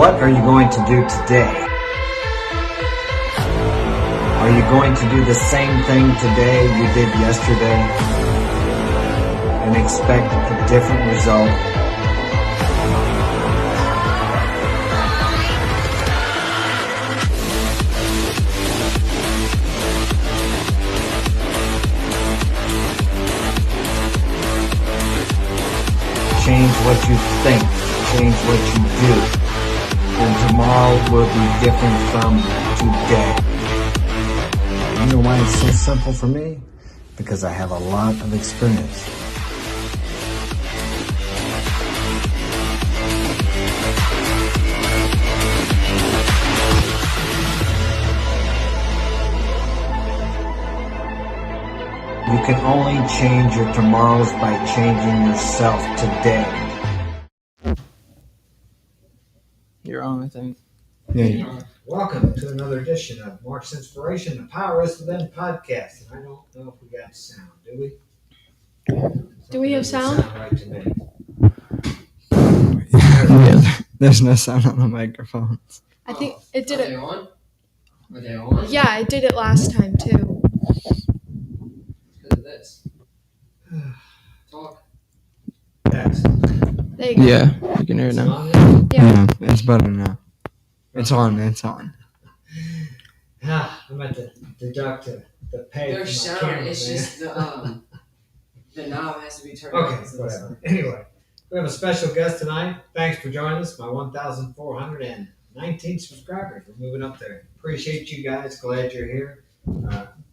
What are you going to do today? Are you going to do the same thing today you did yesterday and expect a different result? Change what you think, change what you do, and tomorrow will be different from today. You know why it's so simple for me? Because I have a lot of experience. You can only change your tomorrows by changing yourself today. You're on, I think. Yeah. Welcome to another edition of Mark's Inspiration, the Power is Within podcast. And I don't know if we got sound, do we? Do we have sound? Sound right to me. Yeah, there's no sound on the microphones. I think it did it. Are they on? Yeah, it did it last time too. Look at this. Talk. Yes. There you go. Yeah, you can hear it now. Yeah. It's better now. It's on. I'm at the deduct the pay There's for my sound. camera, It's man. just the knob has to be turned Okay, on. So whatever. Anyway, we have a special guest tonight. Thanks for joining us, my 1,419 subscribers. We're moving up there. Appreciate you guys. Glad you're here.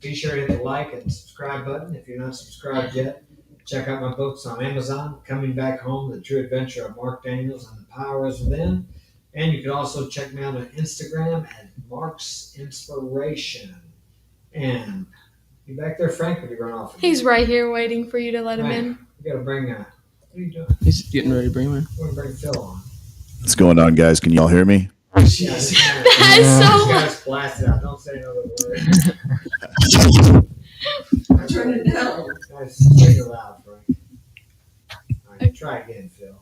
Be sure to hit the like and subscribe button if you're not subscribed yet. Check out my books on Amazon, Coming Back Home, The True Adventure of Mark Daniels and the Power is Within. And you can also check me out on Instagram at Mark's Inspiration. And you back there, Frank, or did you run off again? He's right here waiting for you to let him in. We got to bring, what are you doing? He's getting ready to bring him in. We're going to bring Phil on. What's going on, guys? Can you all hear me? That is so. Guys, blast it out. Don't say another word. Turn it down. Guys, say it loud, Frank. All right, try again, Phil.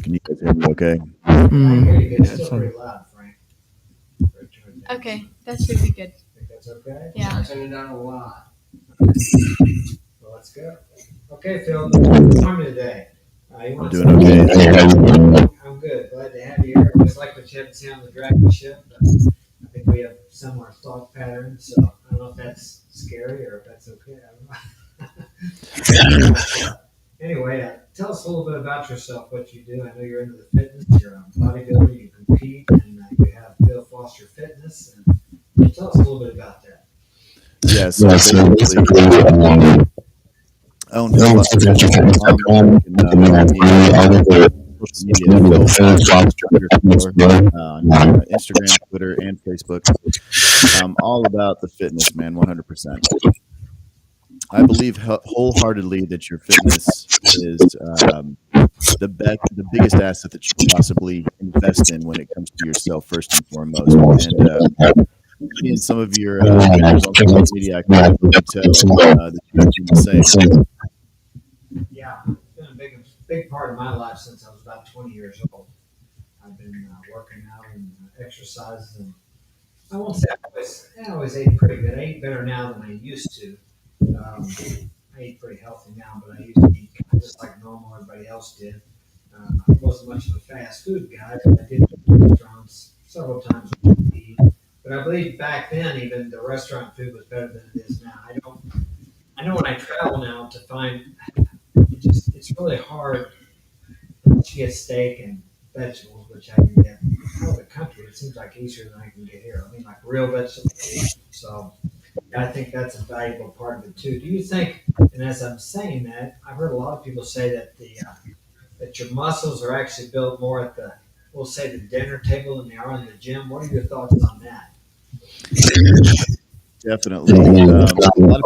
Can you guys hear me okay? I hear you guys. Yeah, Still pretty loud, Frank. Okay, that should be good. Think that's okay? Yeah. Turn it down a lot. Well, let's go. Okay, Phil. How are you today? You I'm want doing to- okay. I'm good. Glad to have you here. Just like what you haven't seen on the Dragon ship, but I think we have similar thought patterns. So I don't know if that's scary or if that's okay. I don't know. Anyway, tell us a little bit about yourself, what you do. I know you're into the fitness. You're a bodybuilder. You compete, and you have Bill Foster Fitness. And tell us a little bit about that. Yeah, so basically, I own Philfitness.com. You can find me on social media, on Instagram, Twitter, and Facebook. All about the fitness, man, 100%. I believe wholeheartedly that your fitness is the biggest asset that you can possibly invest in when it comes to yourself, first and foremost. And in some of your social media, I can tell that you're doing the same. Yeah, it's been a big part of my life since I was about 20 years old. I've been working out and exercises, and I won't say I always ate pretty good. I eat better now than I used to. I eat pretty healthy now, but I used to eat kind of just like normal everybody else did. I wasn't much of a fast food guy, but I did go to restaurants several times a week to eat. But I believe back then, even the restaurant food was better than it is now. I know when I travel now to find it's really hard to get steak and vegetables, which I can get out of the country. It seems like easier than I can get here. I mean, like real vegetables. So I think that's a valuable part of it too. Do you think? And as I'm saying that, I've heard a lot of people say that that your muscles are actually built more at we'll say the dinner table than they are in the gym. What are your thoughts on that? Definitely. A lot of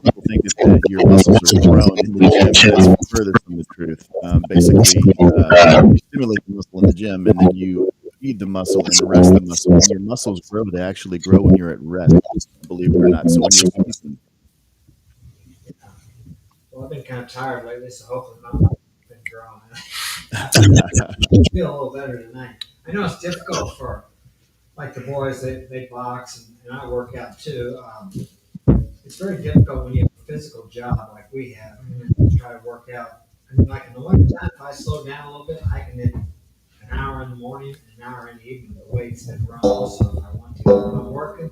people think that your muscles are grown in the gym. That's further from the truth. Basically, you stimulate the muscle in the gym, and then you feed the muscle and rest the muscle. When your muscles grow, they actually grow when you're at rest, believe it or not. So when you're sleeping. Well, I've been kind of tired lately, so hopefully my muscles have been growing. I feel a little better tonight. I know it's difficult for like the boys. They box and I work out too. It's very difficult when you have a physical job like we have and try to work out. I mean, like in the wintertime, if I slow down a little bit, I can hit an hour in the morning, an hour in the evening. The weights that run also if I want to. When I'm working,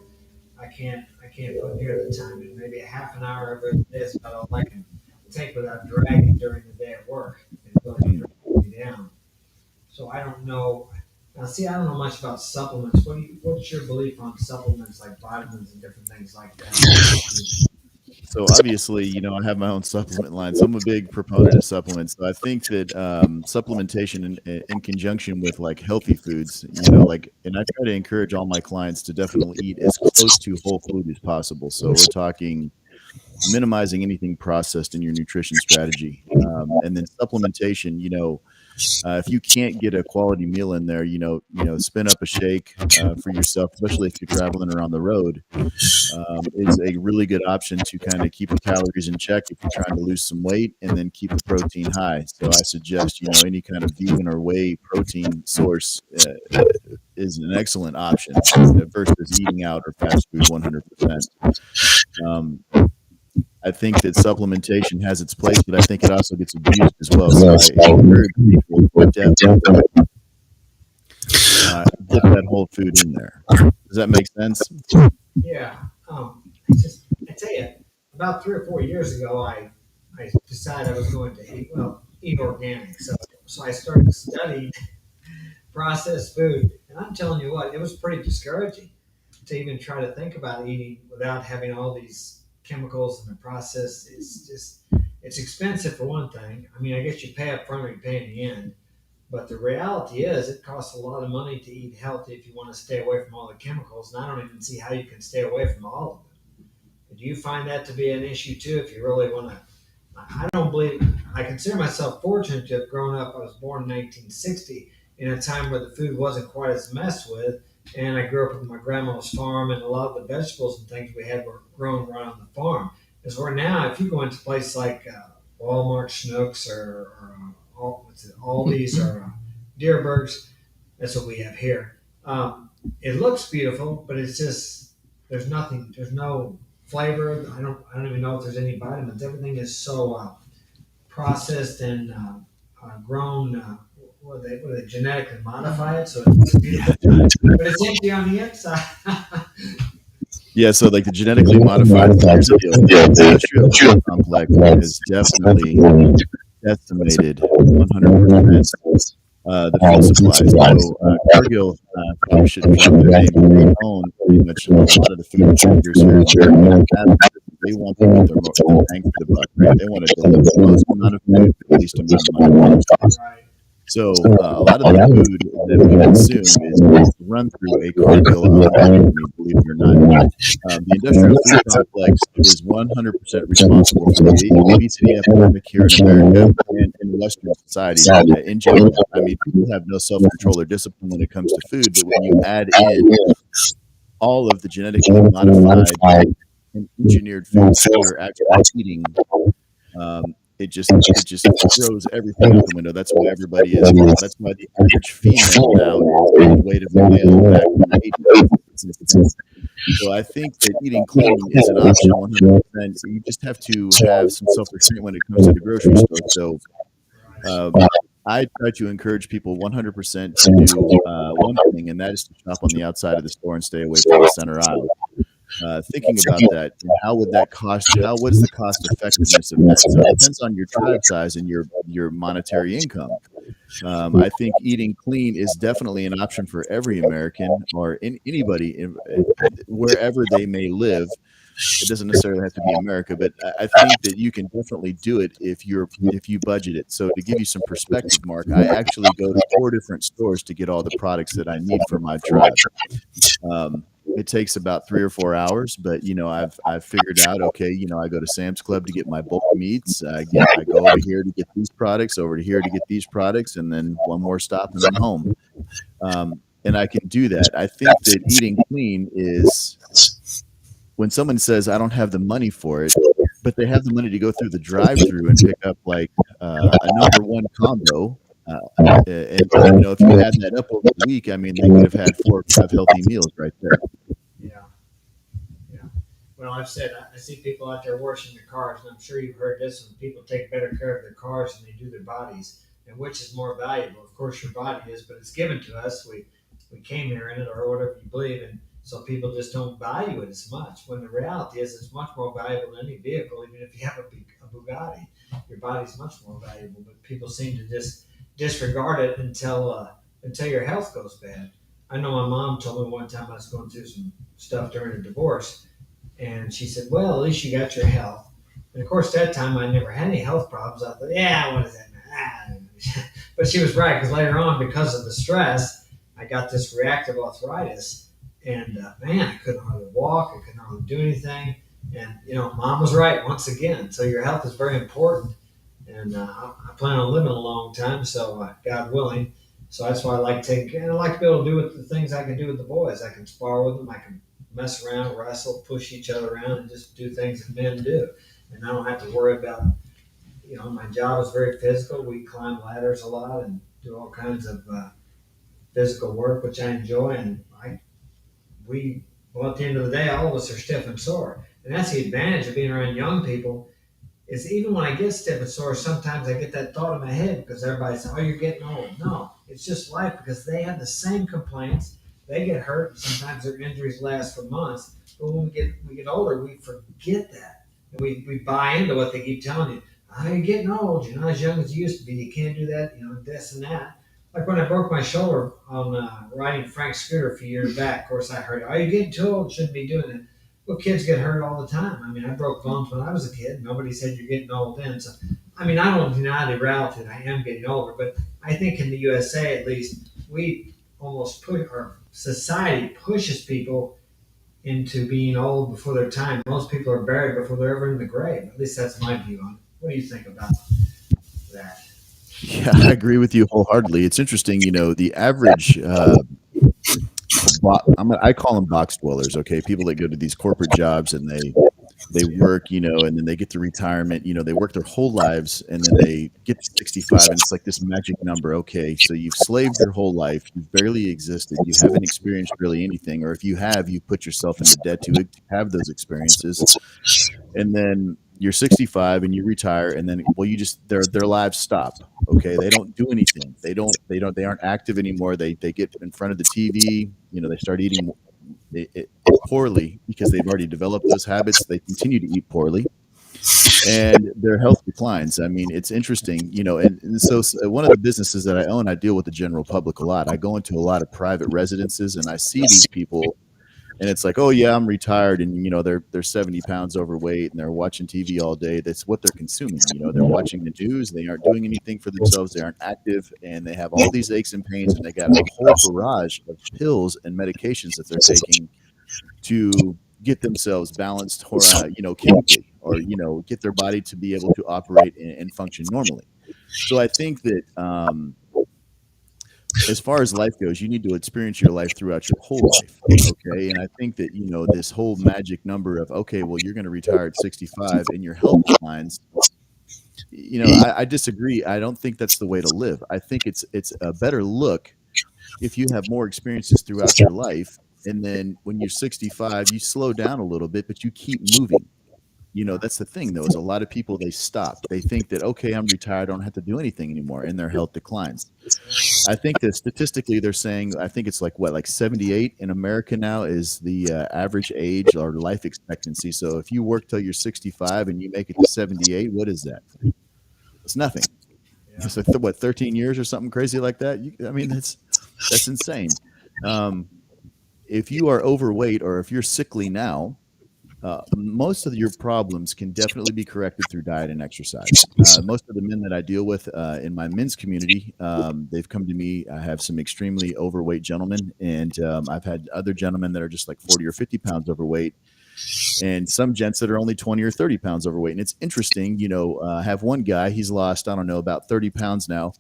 I can't put near the time. And maybe a half an hour every day is about all I can take without dragging during the day at work. It really drags me down. So I don't know. Now, see, I don't know much about supplements. What's your belief on supplements like vitamins and different things like that? So obviously, I have my own supplement line. So I'm a big proponent of supplements. So I think that supplementation in conjunction with like healthy foods, and I try to encourage all my clients to definitely eat as close to whole food as possible. So we're talking minimizing anything processed in your nutrition strategy, and then supplementation. If you can't get a quality meal in there, spin up a shake for yourself, especially if you're traveling or on the road, is a really good option to kind of keep the calories in check if you're trying to lose some weight and then keep the protein high. So I suggest, any kind of vegan or whey protein source is an excellent option versus eating out or fast food 100%. I think that supplementation has its place, but I think it also gets abused as well. So I encourage people to definitely get that whole food in there. Does that make sense? Yeah. I tell you, about 3 or 4 years ago, I decided I was going to eat organic. So I started studying processed food, and I'm telling you what, it was pretty discouraging to even try to think about eating without having all these chemicals in the process. It's expensive for one thing. I mean, I guess you pay up front or you pay in the end. But the reality is, it costs a lot of money to eat healthy if you want to stay away from all the chemicals. And I don't even see how you can stay away from all of them. Do you find that to be an issue too? If you really want to, I don't believe. I consider myself fortunate to have grown up. I was born in 1960 in a time where the food wasn't quite as messed with, and I grew up with my grandma's farm, and a lot of the vegetables and things we had were grown right on the farm. As where now, if you go into a place like Walmart, Schnucks, or Aldi's or Deerbergs, that's what we have here. It looks beautiful, but it's just there's nothing. There's no flavor. I don't even know if there's any vitamins. Everything is so processed and grown. What they genetically modify it, so it's beautiful, but it's empty on the inside. Yeah, so like the genetically modified, here's the deal. The industrial complex is definitely estimated 100% the food supply. So Cargill probably should drop their name. They own pretty much a lot of the food distributors here in America. They want to get their bang for the buck, right? They want to deliver the most amount of food for the least amount of money. So a lot of the food that we consume is run through a Cargill company, believe it or not. The industrial food complex is 100% responsible for the obesity epidemic here in America and in Western society in general. I mean, people have no self-control or discipline when it comes to food, but when you add in all of the genetically modified and engineered foods that we're actually eating, it just throws everything out the window. That's why everybody is. That's why the average female now is the weight of the male back in the 80s. So I think that eating clean is an option 100%. So you just have to have some self-restraint when it comes to the grocery store. So I try to encourage people 100% to do one thing, and that is to shop on the outside of the store and stay away from the center aisle. Thinking about that, how would that cost? What is the cost effectiveness of that? So it depends on your tribe size and your monetary income. I think eating clean is definitely an option for every American or anybody wherever they may live. It doesn't necessarily have to be America, but I think that you can definitely do it if you budget it. So to give you some perspective, Mark, I actually go to 4 different stores to get all the products that I need for my tribe. It takes about 3 or 4 hours, but I've figured out, okay, I go to Sam's Club to get my bulk meats. I go over here to get these products, over to here to get these products, and then one more stop and I'm home. And I can do that. I think that eating clean is when someone says, I don't have the money for it, but they have the money to go through the drive-through and pick up like a number one combo And if you add that up over the week, I mean, they could have had 4 or 5 healthy meals right there. Yeah. Yeah. Well, I've said I see people out there washing their cars, and I'm sure you've heard this when people take better care of their cars than they do their bodies. And which is more valuable? Of course, your body is, but it's given to us. We came here in it, or whatever you believe, and so people just don't value it as much. When the reality is, it's much more valuable than any vehicle. Even if you have a Bugatti, your body's much more valuable. But people seem to just disregard it until your health goes bad. I know my mom told me one time I was going through some stuff during a divorce, and she said, "Well, at least you got your health." And of course, that time I never had any health problems. I thought, "Yeah, what is that?" But she was right, because later on, because of the stress, I got this reactive arthritis, and man, I couldn't hardly walk. I couldn't hardly do anything. And Mom was right once again. So your health is very important, and I plan on living a long time. So God willing. So that's why I like taking. And I like to be able to do with the things I can do with the boys. I can spar with them. I can mess around, wrestle, push each other around, and just do things that men do. And I don't have to worry about. My job is very physical. We climb ladders a lot and do all kinds of physical work, which I enjoy. And at the end of the day, all of us are stiff and sore. And that's the advantage of being around young people. Is even when I get stiff and sore, sometimes I get that thought in my head because everybody's saying, "Oh, you're getting old." No, it's just life, because they have the same complaints. They get hurt. Sometimes their injuries last for months. But when we get older, we forget that. And we buy into what they keep telling you. "Oh, you're getting old. You're not as young as you used to be. You can't do that, this and that." Like when I broke my shoulder on riding Frank's scooter a few years back, of course, I heard, "Oh, you're getting too old. Shouldn't be doing it." Well, kids get hurt all the time. I mean, I broke bones when I was a kid. Nobody said you're getting old then. So, I mean, I don't deny the reality that I am getting older, but I think in the USA, at least, we almost our society pushes people into being old before their time. Most people are buried before they're ever in the grave. At least that's my view on it. What do you think about that? Yeah, I agree with you wholeheartedly. It's interesting, the average. I call them box dwellers. Okay, people that go to these corporate jobs and they work, and then they get to retirement. They work their whole lives, and then they get to 65, and it's like this magic number. Okay, so you've slaved your whole life, you've barely existed, you haven't experienced really anything, or if you have, you put yourself into debt to have those experiences, and then you're 65 and you retire, and then you just their lives stop. Okay, they don't do anything. They aren't active anymore. They get in front of the TV. They start eating poorly because they've already developed those habits. They continue to eat poorly, and their health declines. I mean, it's interesting, and so one of the businesses that I own, I deal with the general public a lot. I go into a lot of private residences, and I see these people, and it's like, "Oh yeah, I'm retired," and they're 70 pounds overweight, and they're watching TV all day. That's what they're consuming. They're watching the news. They aren't doing anything for themselves. They aren't active, and they have all these aches and pains, and they got a whole barrage of pills and medications that they're taking to get themselves balanced, or chemically, or get their body to be able to operate and function normally. So I think that as far as life goes, you need to experience your life throughout your whole life. Okay. And I think that, this whole magic number of, okay, well, you're going to retire at 65 and your health declines. I disagree. I don't think that's the way to live. I think it's a better look if you have more experiences throughout your life. And then when you're 65, you slow down a little bit, but you keep moving. That's the thing, though, is a lot of people, they stop. They think that, okay, I'm retired, I don't have to do anything anymore, and their health declines. I think that statistically they're saying, I think it's like 78 in America now is the average age or life expectancy. So if you work till you're 65 and you make it to 78, what is that? It's nothing. Yeah. It's like 13 years or something crazy like that. I mean, that's insane. If you are overweight or if you're sickly now, most of your problems can definitely be corrected through diet and exercise. Most of the men that I deal with in my men's community, they've come to me. I have some extremely overweight gentlemen, and I've had other gentlemen that are just like 40 or 50 pounds overweight, and some gents that are only 20 or 30 pounds overweight. And it's interesting, I have one guy, he's lost, I don't know, about 30 pounds now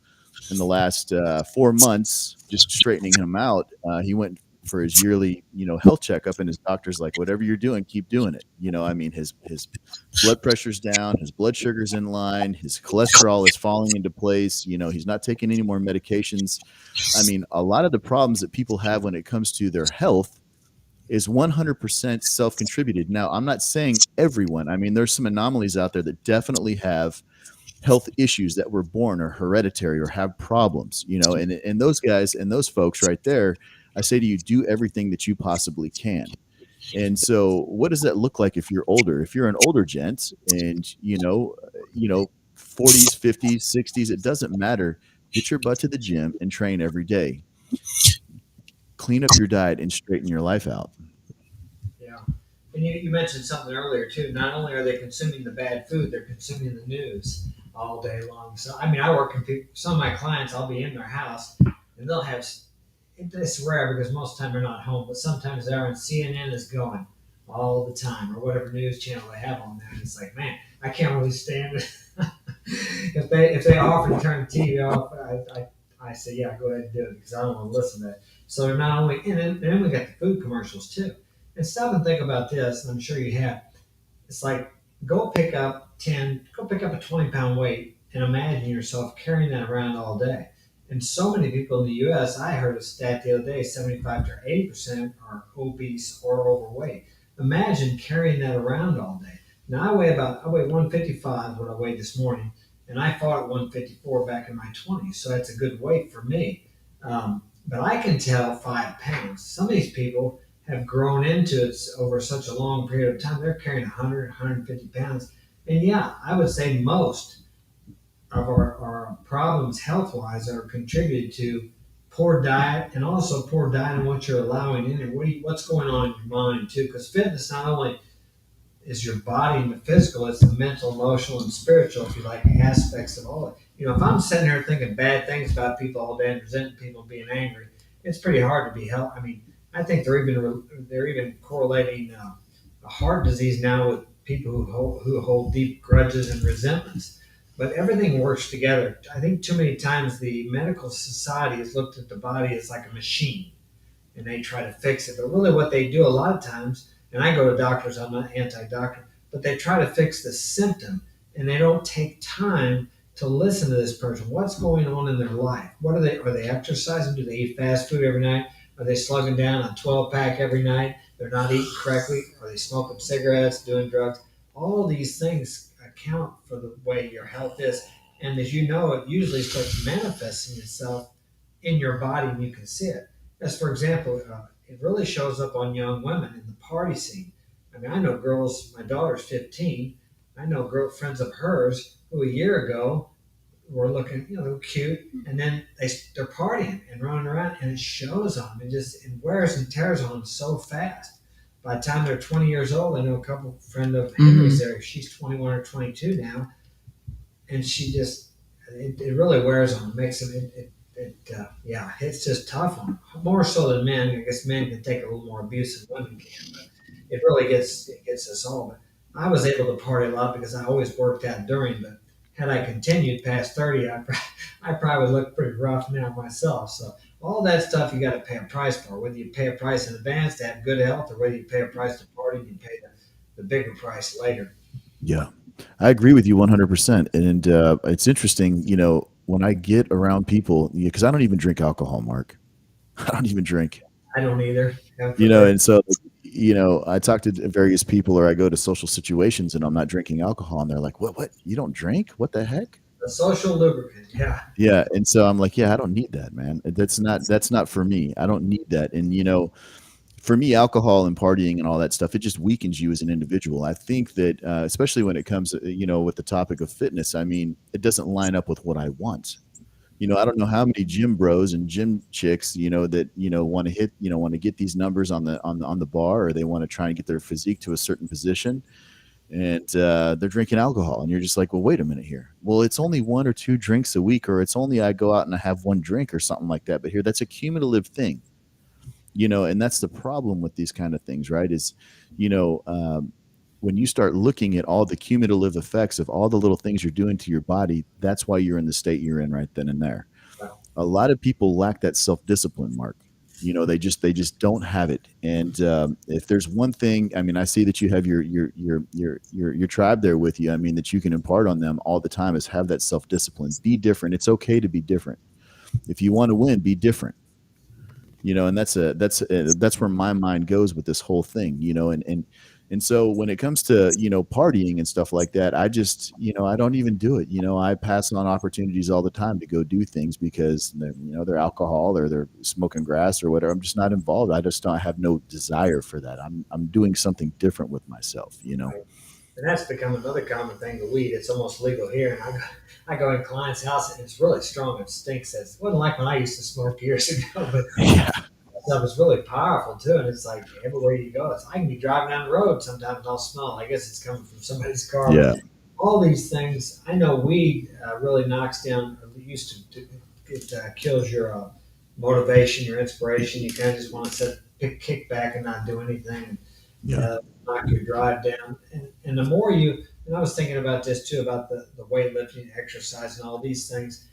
in the last 4 months, just straightening him out. He went for his yearly, health checkup, and his doctor's like, whatever you're doing, keep doing it. I mean, his blood pressure's down, his blood sugar's in line, his cholesterol is falling into place. He's not taking any more medications. I mean, a lot of the problems that people have when it comes to their health is 100% self-contributed. Now, I'm not saying everyone. I mean, there's some anomalies out there that definitely have health issues that were born or hereditary or have problems, and those guys and those folks right there, I say to you, do everything that you possibly can. And so what does that look like if you're older? If you're an older gent and, 40s, 50s, 60s, it doesn't matter. Get your butt to the gym and train every day. Clean up your diet and straighten your life out. Yeah. And you mentioned something earlier too. Not only are they consuming the bad food, they're consuming the news all day long. So I mean, I work in some of my clients. I'll be in their house, and they'll have. It's rare because most of the time they're not home, but sometimes they're on. CNN is going all the time, or whatever news channel they have on there. And it's like, man, I can't really stand it. if they offer to turn the TV off, I say, yeah, go ahead and do it because I don't want to listen to that. So they're not only, and then we got the food commercials too. And stop and think about this, and I'm sure you have. It's like, go pick up a 20-pound weight and imagine yourself carrying that around all day. And so many people in the U.S., I heard a stat the other day, 75 to 80% are obese or overweight. Imagine carrying that around all day. Now I weigh 155, what I weighed this morning, and I fought at 154 back in my 20s, so that's a good weight for me. But I can tell 5 pounds. Some of these people have grown into it over such a long period of time. They're carrying 100, 150 pounds. And yeah, I would say most of our problems health-wise are contributed to poor diet, and also poor diet and what you're allowing in and what's going on in your mind too. Because fitness not only is your body and the physical, it's the mental, emotional, and spiritual, if you like, aspects of all of it. If I'm sitting here thinking bad things about people all day and resenting people and being angry, it's pretty hard to be healthy. I mean, I think they're even correlating heart disease now with people who hold deep grudges and resentments. But everything works together. I think too many times the medical society has looked at the body as like a machine, and they try to fix it. But really, what they do a lot of times, and I go to doctors, I'm not anti-doctor, but they try to fix the symptom, and they don't take time to listen to this person. What's going on in their life? Are they exercising? Do they eat fast food every night? Are they slugging down a 12-pack every night? They're not eating correctly? Are they smoking cigarettes, doing drugs? All these things account for the way your health is. And as you know, it usually starts manifesting itself in your body, and you can see it. As for example, it really shows up on young women in the party scene. I mean, I know girls, my daughter's 15. I know girlfriends of hers who a year ago were looking, cute, and then they're partying and running around, and it shows on them. It wears and tears on them so fast. By the time they're 20 years old, I know a friend of Henry's there. She's 21 or 22 now, and she just, it really wears on them. Makes them, it's just tough on them. More so than men. I guess men can take a little more abuse than women can, but it really gets us all. But I was able to party a lot because I always worked out during, but had I continued past 30, I probably would look pretty rough now myself. So all that stuff you got to pay a price for. Whether you pay a price in advance to have good health, or whether you pay a price to party and you pay the bigger price later. Yeah, I agree with you 100%. And it's interesting, when I get around people, because I don't even drink alcohol, Mark. I don't even drink. I don't either. And so, I talk to various people, or I go to social situations and I'm not drinking alcohol, and they're like, what, you don't drink? What the heck? A social lubricant. Yeah. Yeah. And so I'm like, yeah, I don't need that, man. That's not for me. I don't need that. And, for me, alcohol and partying and all that stuff, it just weakens you as an individual. I think that, especially when it comes, with the topic of fitness, I mean, it doesn't line up with what I want. I don't know how many gym bros and gym chicks, that, want to hit, want to get these numbers on the bar, or they want to try and get their physique to a certain position, and they're drinking alcohol. And you're just like, well, wait a minute here. Well, it's only 1 or 2 drinks a week, or it's only I go out and I have 1 drink or something like that. But here, that's a cumulative thing, and that's the problem with these kind of things, right? Is, when you start looking at all the cumulative effects of all the little things you're doing to your body, that's why you're in the state you're in right then and there. Wow. A lot of people lack that self-discipline, Mark. They just don't have it. And if there's one thing, I mean, I see that you have your tribe there with you. I mean, that you can impart on them all the time is have that self-discipline. Be different. It's okay to be different. If you want to win, be different. And that's where my mind goes with this whole thing. And so when it comes to partying and stuff like that, I just I don't even do it. I pass on opportunities all the time to go do things because they're alcohol or they're smoking grass or whatever. I'm just not involved. I just don't have no desire for that. I'm doing something different with myself. Right. And that's become another common thing. The weed, it's almost legal here. And I go in a client's house and it's really strong. It stinks. It wasn't like when I used to smoke years ago, but Yeah. stuff is really powerful too. And it's like everywhere you go, I can be driving down the road sometimes and I'll smell. I guess it's coming from somebody's car. Yeah. All these things. I know weed really knocks down, or used to it kills your motivation, your inspiration. You kind of just want to kick back and not do anything. Yeah. Knock your drive down. And the more and I was thinking about this too, about the weightlifting, exercise, and all these things.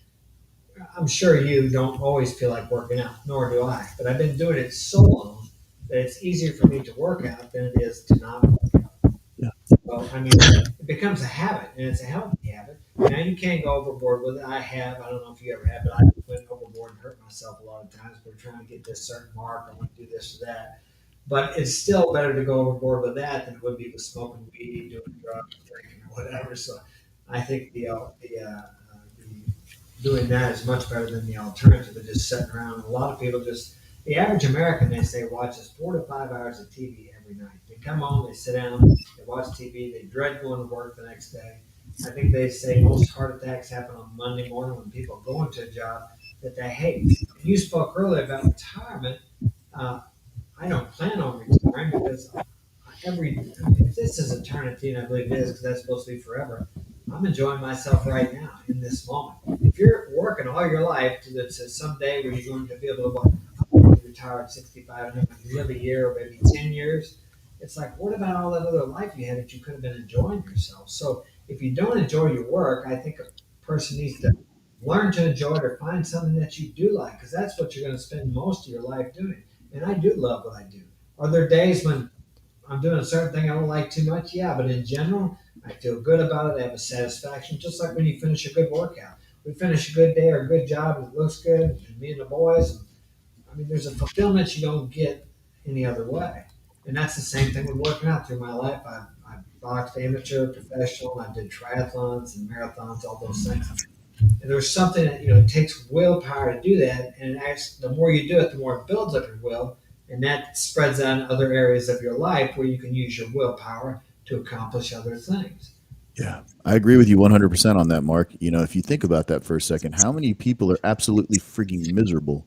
I'm sure you don't always feel like working out, nor do I. But I've been doing it so long that it's easier for me to work out than it is to not work out. Yeah. So, I mean, it becomes a habit, and it's a healthy habit. You can't go overboard with it. I don't know if you ever have, but I went overboard and hurt myself a lot of times. We're trying to get this certain mark. I want to do this or that. But it's still better to go overboard with that than it would be with smoking weed, doing drugs, drinking, or whatever. So I think the doing that is much better than the alternative of just sitting around. A lot of people the average American, they say, watches 4 to 5 hours of TV every night. They come home, they sit down, they watch TV, they dread going to work the next day. I think they say most heart attacks happen on Monday morning when people go into a job that they hate. And you spoke earlier about retirement. I don't plan on retiring because if this is eternity, and I believe it is because that's supposed to be forever, I'm enjoying myself right now in this moment. If you're working all your life to someday where you're going to be able to retire at 65 and live a year or maybe 10 years, it's like, what about all that other life you had that you could have been enjoying yourself? So if you don't enjoy your work, I think a person needs to learn to enjoy it or find something that you do like, because that's what you're going to spend most of your life doing. And I do love what I do. Are there days when I'm doing a certain thing I don't like too much? Yeah, but in general, I feel good about it. I have a satisfaction, just like when you finish a good workout. We finish a good day or a good job, and it looks good, and me and the boys. I mean, there's a fulfillment you don't get any other way. And that's the same thing with working out through my life. I boxed amateur, professional, I did triathlons and marathons, all those things. And there's something that, it takes willpower to do that. And the more you do it, the more it builds up your will. And that spreads on other areas of your life where you can use your willpower to accomplish other things. Yeah, I agree with you 100% on that, Mark. If you think about that for a second, how many people are absolutely freaking miserable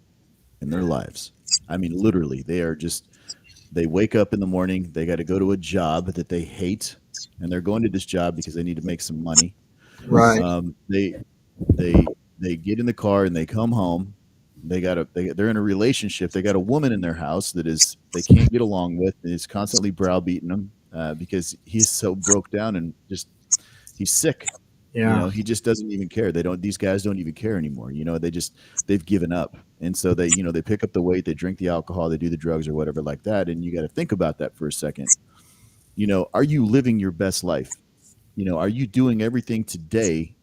in their lives? I mean, literally, they wake up in the morning, they got to go to a job that they hate, and they're going to this job because they need to make some money. Right. They get in the car and they come home. They're in a relationship. They got a woman in their house that they can't get along with, and is constantly browbeating them because he's so broke down and he's sick. Yeah. He just doesn't even care. These guys don't even care anymore. They've given up. And so they pick up the weight, they drink the alcohol, they do the drugs or whatever like that. And you got to think about that for a second. Are you living your best life? Are you doing everything today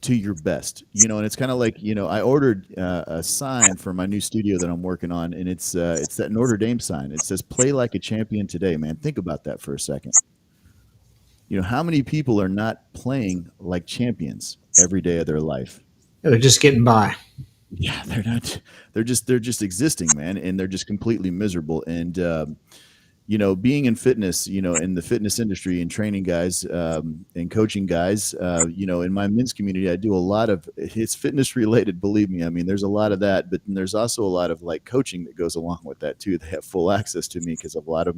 to your best? And it's kind of like, I ordered a sign for my new studio that I'm working on, and it's that Notre Dame sign. It says, "Play like a champion today." Man, think about that for a second. How many people are not playing like champions every day of their life? They're just getting by. Yeah, they're not. They're just existing, man, and they're just completely miserable. And being in fitness, in the fitness industry and training guys and coaching guys, in my men's community, I do a lot of it's fitness related. Believe me, I mean, there's a lot of that, but there's also a lot of like coaching that goes along with that too. They have full access to me because of a lot of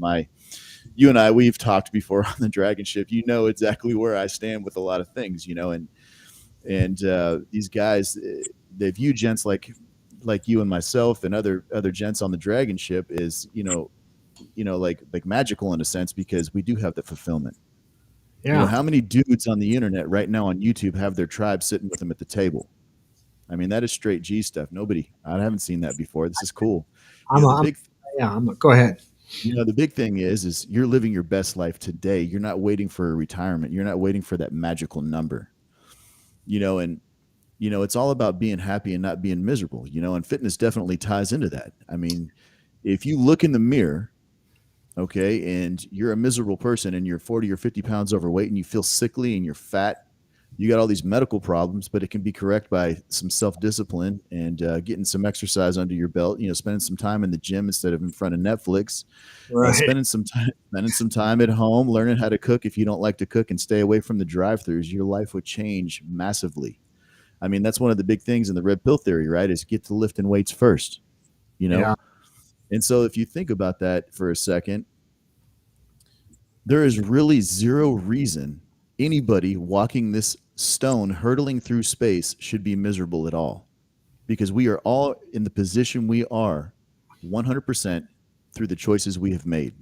you and I, we've talked before on the Dragon Ship. You know exactly where I stand with a lot of things, and these guys, they view gents like you and myself and other gents on the Dragon Ship is, like magical in a sense, because we do have the fulfillment. Yeah. How many dudes on the internet right now on YouTube have their tribe sitting with them at the table? I mean, that is straight G stuff. I haven't seen that before. This is cool. I'm, The I'm big yeah. Go ahead. the big thing is you're living your best life today. You're not waiting for a retirement. You're not waiting for that magical number. And it's all about being happy and not being miserable. And fitness definitely ties into that. I mean, if you look in the mirror, okay, and you're a miserable person and you're 40 or 50 pounds overweight and you feel sickly and you're fat, you got all these medical problems, but it can be corrected by some self-discipline and getting some exercise under your belt, spending some time in the gym instead of in front of Netflix, Right. spending some time at home, learning how to cook if you don't like to cook, and stay away from the drive-throughs. Your life would change massively. I mean, that's one of the big things in the red pill theory, right? Is get to lifting weights first, you know? Yeah. And so if you think about that for a second, there is really zero reason anybody walking this stone hurtling through space should be miserable at all, because we are all in the position we are 100% through the choices we have made.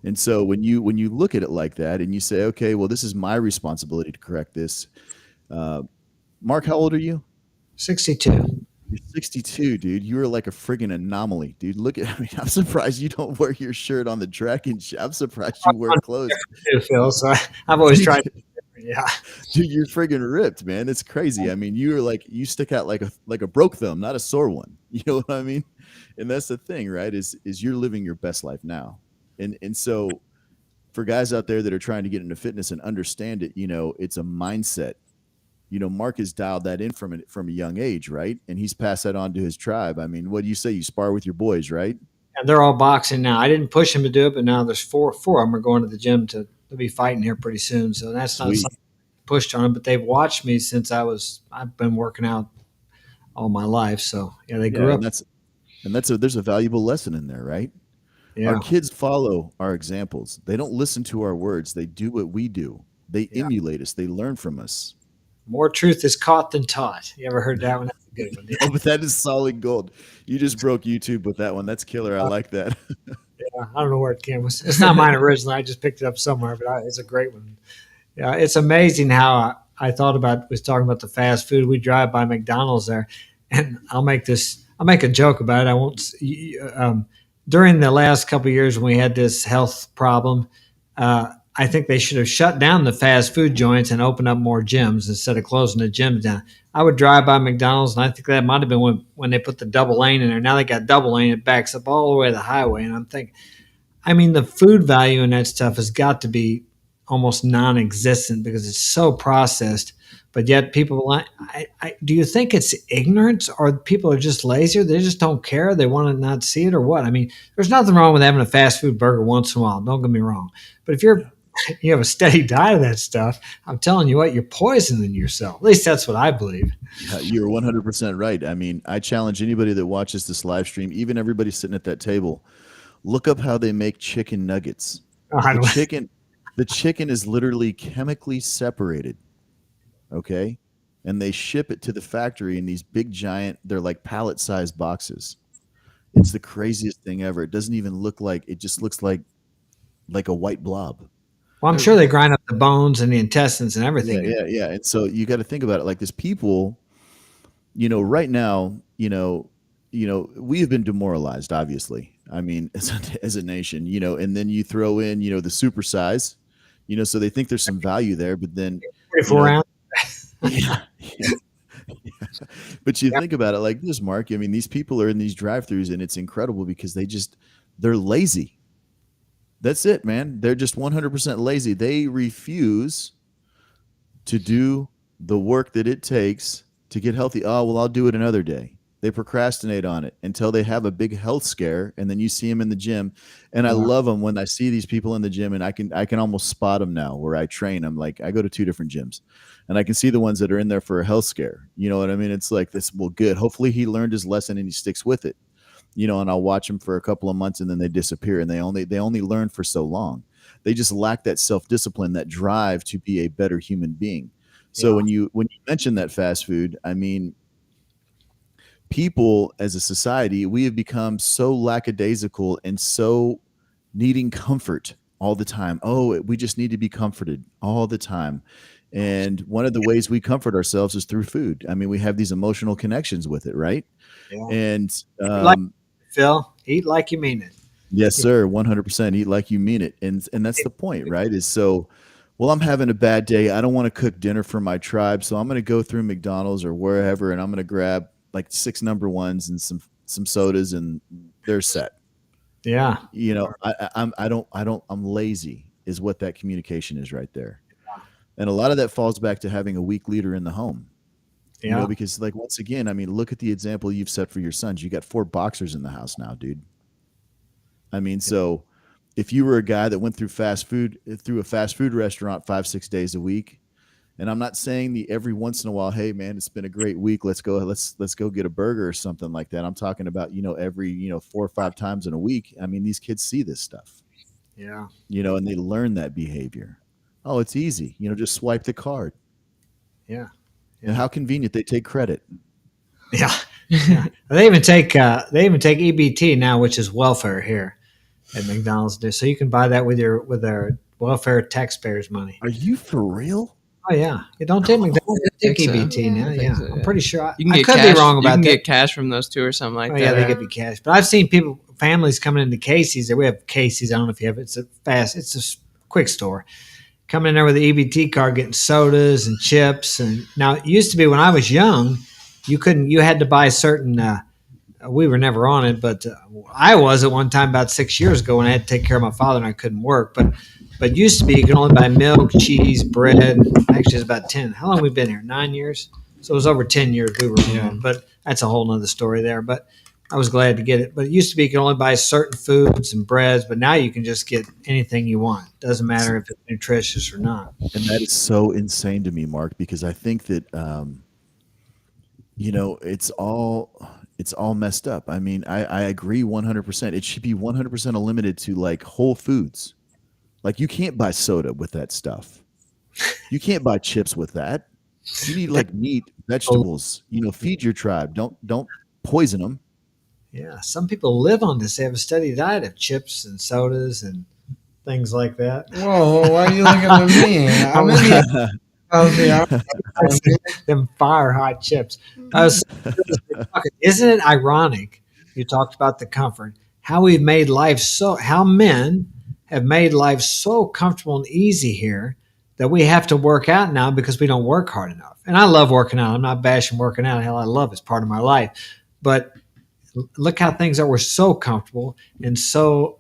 And so when you look at it like that and you say, okay, well, this is my responsibility to correct this. Mark, how old are you? 62. You're 62, dude. You are like a friggin' anomaly, dude. I'm surprised you don't wear your shirt on the track, and I'm surprised you wear clothes. Phil, so I've always tried. Yeah. Dude, you're friggin' ripped, man. It's crazy. I mean, you stick out like a broke thumb, not a sore one. You know what I mean? And that's the thing, right? Is you're living your best life now. And so for guys out there that are trying to get into fitness and understand it, it's a mindset. Mark has dialed that in from a young age, right? And he's passed that on to his tribe. I mean, what do you say? You spar with your boys, right? And they're all boxing now. I didn't push them to do it, but now there's four of them are going to the gym to be fighting here pretty soon. So that's not something I pushed on them, but they've watched me since I've been working out all my life. So yeah, they grew up. There's a valuable lesson in there, right? Yeah. Our kids follow our examples. They don't listen to our words. They do what we do. They emulate us. They learn from us. More truth is caught than taught. You ever heard that one? That's a good one. Oh, but that is solid gold. You just broke YouTube with that one. That's killer. I like that. Yeah, I don't know where it came from. It's not mine originally. I just picked it up somewhere, but it's a great one. Yeah, it's amazing how I thought was talking about the fast food. We drive by McDonald's there, and I'll make a joke about it. I won't. During the last couple of years when we had this health problem, I think they should have shut down the fast food joints and opened up more gyms instead of closing the gyms down. I would drive by McDonald's, and I think that might have been when they put the double lane in there. Now they got double lane, it backs up all the way to the highway. And I'm thinking, I mean, the food value in that stuff has got to be almost non-existent because it's so processed. But yet people, do you think it's ignorance, or people are just lazy? They just don't care. They want to not see it, or what? I mean, there's nothing wrong with having a fast food burger once in a while. Don't get me wrong. But if you have a steady diet of that stuff, I'm telling you what, you're poisoning yourself. At least that's what I believe. Yeah, you're 100% right. I mean, I challenge anybody that watches this live stream, even everybody sitting at that table, look up how they make chicken nuggets. The chicken is literally chemically separated. Okay. And they ship it to the factory in these big giant, they're like pallet sized boxes. It's the craziest thing ever. It doesn't even look like, it just looks like a white blob. Well, I'm sure they grind up the bones and the intestines and everything. Yeah. And so you got to think about it like this. People, right now, we have been demoralized, obviously. I mean, as a nation, and then you throw in, the super size, so they think there's some value there, but then 44 ounce. Yeah. But you think about it like this, Mark. I mean, these people are in these drive-throughs, and it's incredible because they're lazy. That's it, man. They're just 100% lazy. They refuse to do the work that it takes to get healthy. Oh, well, I'll do it another day. They procrastinate on it until they have a big health scare, and then you see them in the gym. And I love them when I see these people in the gym, and I can almost spot them now where I train. I'm like, I go to 2 different gyms, and I can see the ones that are in there for a health scare. You know what I mean? It's like this. Well, good. Hopefully he learned his lesson and he sticks with it. And I'll watch them for a couple of months, and then they disappear, and they only learn for so long. They just lack that self-discipline, that drive to be a better human being. So when you mention that fast food, I mean, people as a society, we have become so lackadaisical and so needing comfort all the time. Oh, we just need to be comforted all the time. And one of the ways we comfort ourselves is through food. I mean, we have these emotional connections with it, right? Yeah. And Like Phil, eat like you mean it. yes, sir, 100%. Eat like you mean it, and that's the point, right? Is so. Well, I'm having a bad day. I don't want to cook dinner for my tribe, so I'm going to go through McDonald's or wherever, and I'm going to grab like 6 number ones and some sodas, and they're set. Yeah. You know, I'm lazy is what that communication is right there. And a lot of that falls back to having a weak leader in the home. You know, Yeah. because like once again, I mean, look at the example you've set for your sons. You got 4 boxers in the house now, dude. I mean, so if you were a guy that went through a fast food restaurant 5-6 days a week, and I'm not saying the every once in a while, hey man, it's been a great week, let's go get a burger or something like that. I'm talking about, every 4 or 5 times in a week. I mean, these kids see this stuff, Yeah. and they learn that behavior. Oh, it's easy, just swipe the card. Yeah. And how convenient, they take credit. Yeah. Yeah. They even take EBT now, which is welfare here at McDonald's. So you can buy that with their welfare taxpayers' money. Are you for real? Oh yeah, you don't take McDonald's. They take think so. EBT now. I think Yeah, so, I'm yeah. pretty sure. You can I get could cash, be wrong you about can that. get cash from those two or something like Oh, that. yeah, they give you cash. But I've seen families coming into Casey's. We have Casey's. I don't know if you have it. It's a quick store. Coming in there with the EBT card, getting sodas and chips. And now it used to be when I was young, you had to buy certain. We were never on it, but I was at one time about 6 years ago when I had to take care of my father and I couldn't work. But used to be you could only buy milk, cheese, bread. Actually, it's about 10. How long have we been here? 9 years. So it was over 10 years we were on. But that's a whole nother story there. But I was glad to get it. But it used to be you could only buy certain foods and breads, but now you can just get anything you want. Doesn't matter if it's nutritious or not. And that is so insane to me, Mark, because I think that it's all messed up. I mean, I agree 100%. It should be 100% limited to like Whole Foods. Like you can't buy soda with that stuff. You can't buy chips with that. You need like meat, vegetables. Feed your tribe. Don't poison them. Yeah, some people live on this. They have a steady diet of chips and sodas and things like that. Whoa, why are you looking at me? I'm in the Them fire hot chips. Isn't it ironic? You talked about the comfort. How men have made life so comfortable and easy here that we have to work out now because we don't work hard enough. And I love working out. I'm not bashing working out. Hell, I love it. It's part of my life. But look how things are. We're so comfortable and so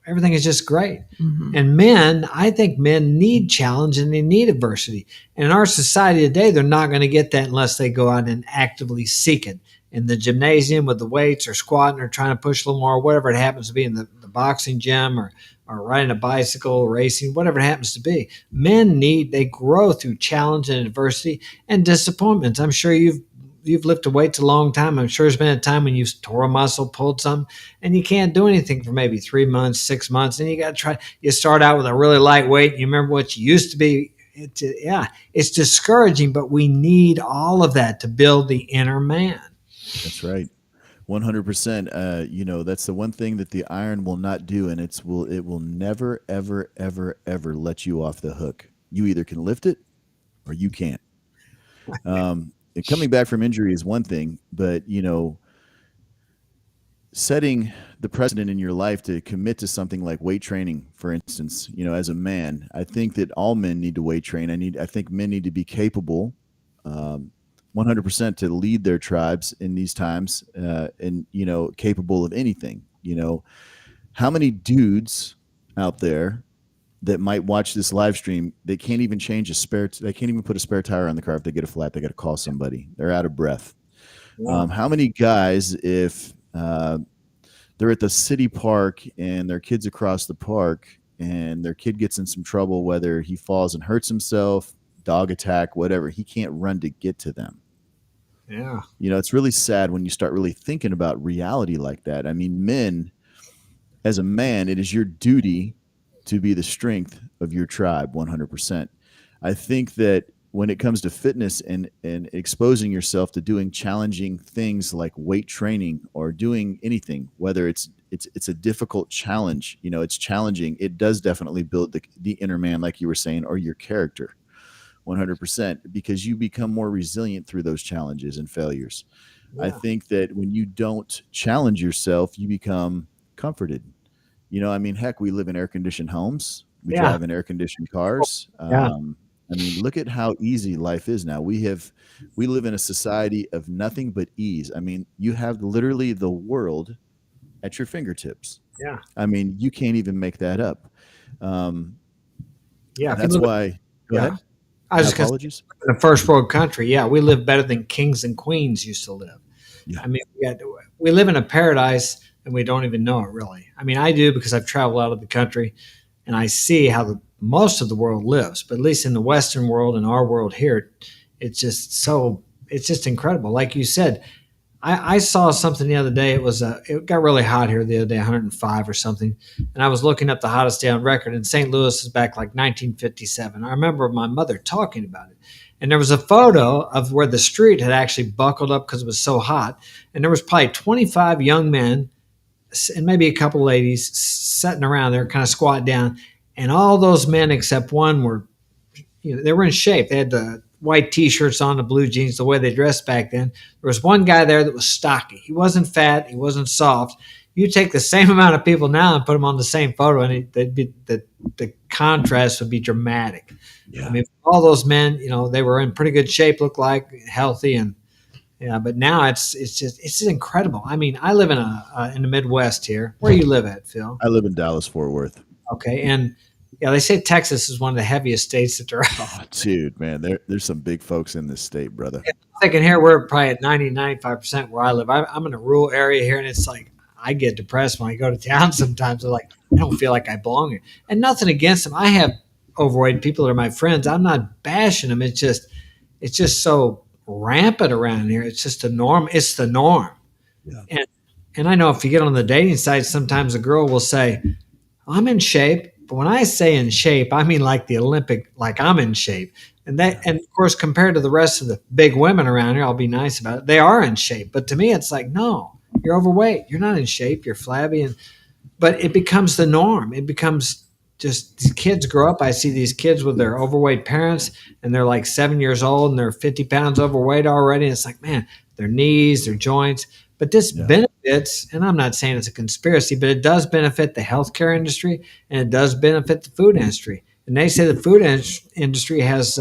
everything is just great. Mm-hmm. And I think men need challenge and they need adversity. And in our society today, they're not going to get that unless they go out and actively seek it. In the gymnasium with the weights or squatting or trying to push a little more, whatever it happens to be in the boxing gym or riding a bicycle, racing, whatever it happens to be. They grow through challenge and adversity and disappointments. I'm sure you've lifted weights a long time. I'm sure there's been a time when you tore a muscle, pulled something, and you can't do anything for maybe 3 months, 6 months, and you got to try. You start out with a really light weight, and you remember what you used to be. It's discouraging, but we need all of that to build the inner man. That's right. 100%. That's the one thing that the iron will not do, and it will never, ever, ever, ever let you off the hook. You either can lift it or you can't. Coming back from injury is one thing, but setting the precedent in your life to commit to something like weight training, for instance, as a man, I think that all men need to weight train. I think men need to be capable, 100% to lead their tribes in these times, and capable of anything. How many dudes out there that might watch this live stream, they can't even they can't even put a spare tire on the car if they get a flat. They got to call somebody. They're out of breath. Wow. How many guys, if they're at the city park and their kid's across the park and their kid gets in some trouble, whether he falls and hurts himself, dog attack, whatever, he can't run to get to them. Yeah. It's really sad when you start really thinking about reality like that. I mean, men, as a man, it is your duty to be the strength of your tribe 100%. I think that when it comes to fitness and exposing yourself to doing challenging things like weight training or doing anything, whether it's a difficult challenge, it's challenging. It does definitely build the inner man, like you were saying, or your character. 100%, because you become more resilient through those challenges and failures. I Yeah. think that when you don't challenge yourself, you become comforted. I mean, heck, we live in air conditioned homes. We Yeah. drive in air conditioned cars. Yeah. I mean, look at how easy life is now. We live in a society of nothing but ease. I mean, you have literally the world at your fingertips. Yeah. I mean, you can't even make that up. Um, Yeah. If you that's look, why. Go yeah. ahead. I My was just going to apologies. say, in a first world country, yeah, we live better than kings and queens used to live. Yeah. I mean, we live in a paradise and we don't even know it really. I mean, I do because I've traveled out of the country and I see how most of the world lives. But at least in the Western world and our world here, it's just incredible. Like you said, I saw something the other day. It got really hot here the other day, 105 or something. And I was looking up the hottest day on record, and St. Louis is back like 1957. I remember my mother talking about it. And there was a photo of where the street had actually buckled up because it was so hot. And there was probably 25 young men and maybe a couple ladies sitting around there, kind of squat down. And all those men except one were, they were in shape. They had the white T-shirts on, the blue jeans, the way they dressed back then. There was one guy there that was stocky. He wasn't fat. He wasn't soft. You take the same amount of people now and put them on the same photo, and the contrast would be dramatic. Yeah. I mean, all those men, they were in pretty good shape, looked like healthy, and yeah. But now it's just incredible. I mean, I live in the Midwest here. Where you live at, Phil? I live in Dallas, Fort Worth. Okay, and yeah, they say Texas is one of the heaviest states that there are. Oh, dude, man, there's some big folks in this state, brother. I'm thinking here we're probably at 95% where I live. I'm in a rural area here, and it's like I get depressed when I go to town sometimes. I'm like, I don't feel like I belong here. And nothing against them. I have overweight people that are my friends. I'm not bashing them. It's just so rampant around here. It's just the norm. It's the norm. Yeah. And I know if you get on the dating site, sometimes a girl will say, I'm in shape. But when I say in shape, I mean like the Olympic, like I'm in shape. And of course, compared to the rest of the big women around here, I'll be nice about it. They are in shape. But to me, it's like, no, you're overweight. You're not in shape. You're flabby. But it becomes the norm. It becomes just these kids grow up. I see these kids with their overweight parents, and they're like 7 years old, and they're 50 pounds overweight already. And it's like, man, their knees, their joints. But this benefits, and I'm not saying it's a conspiracy, but it does benefit the healthcare industry, and it does benefit the food industry. And they say the food industry has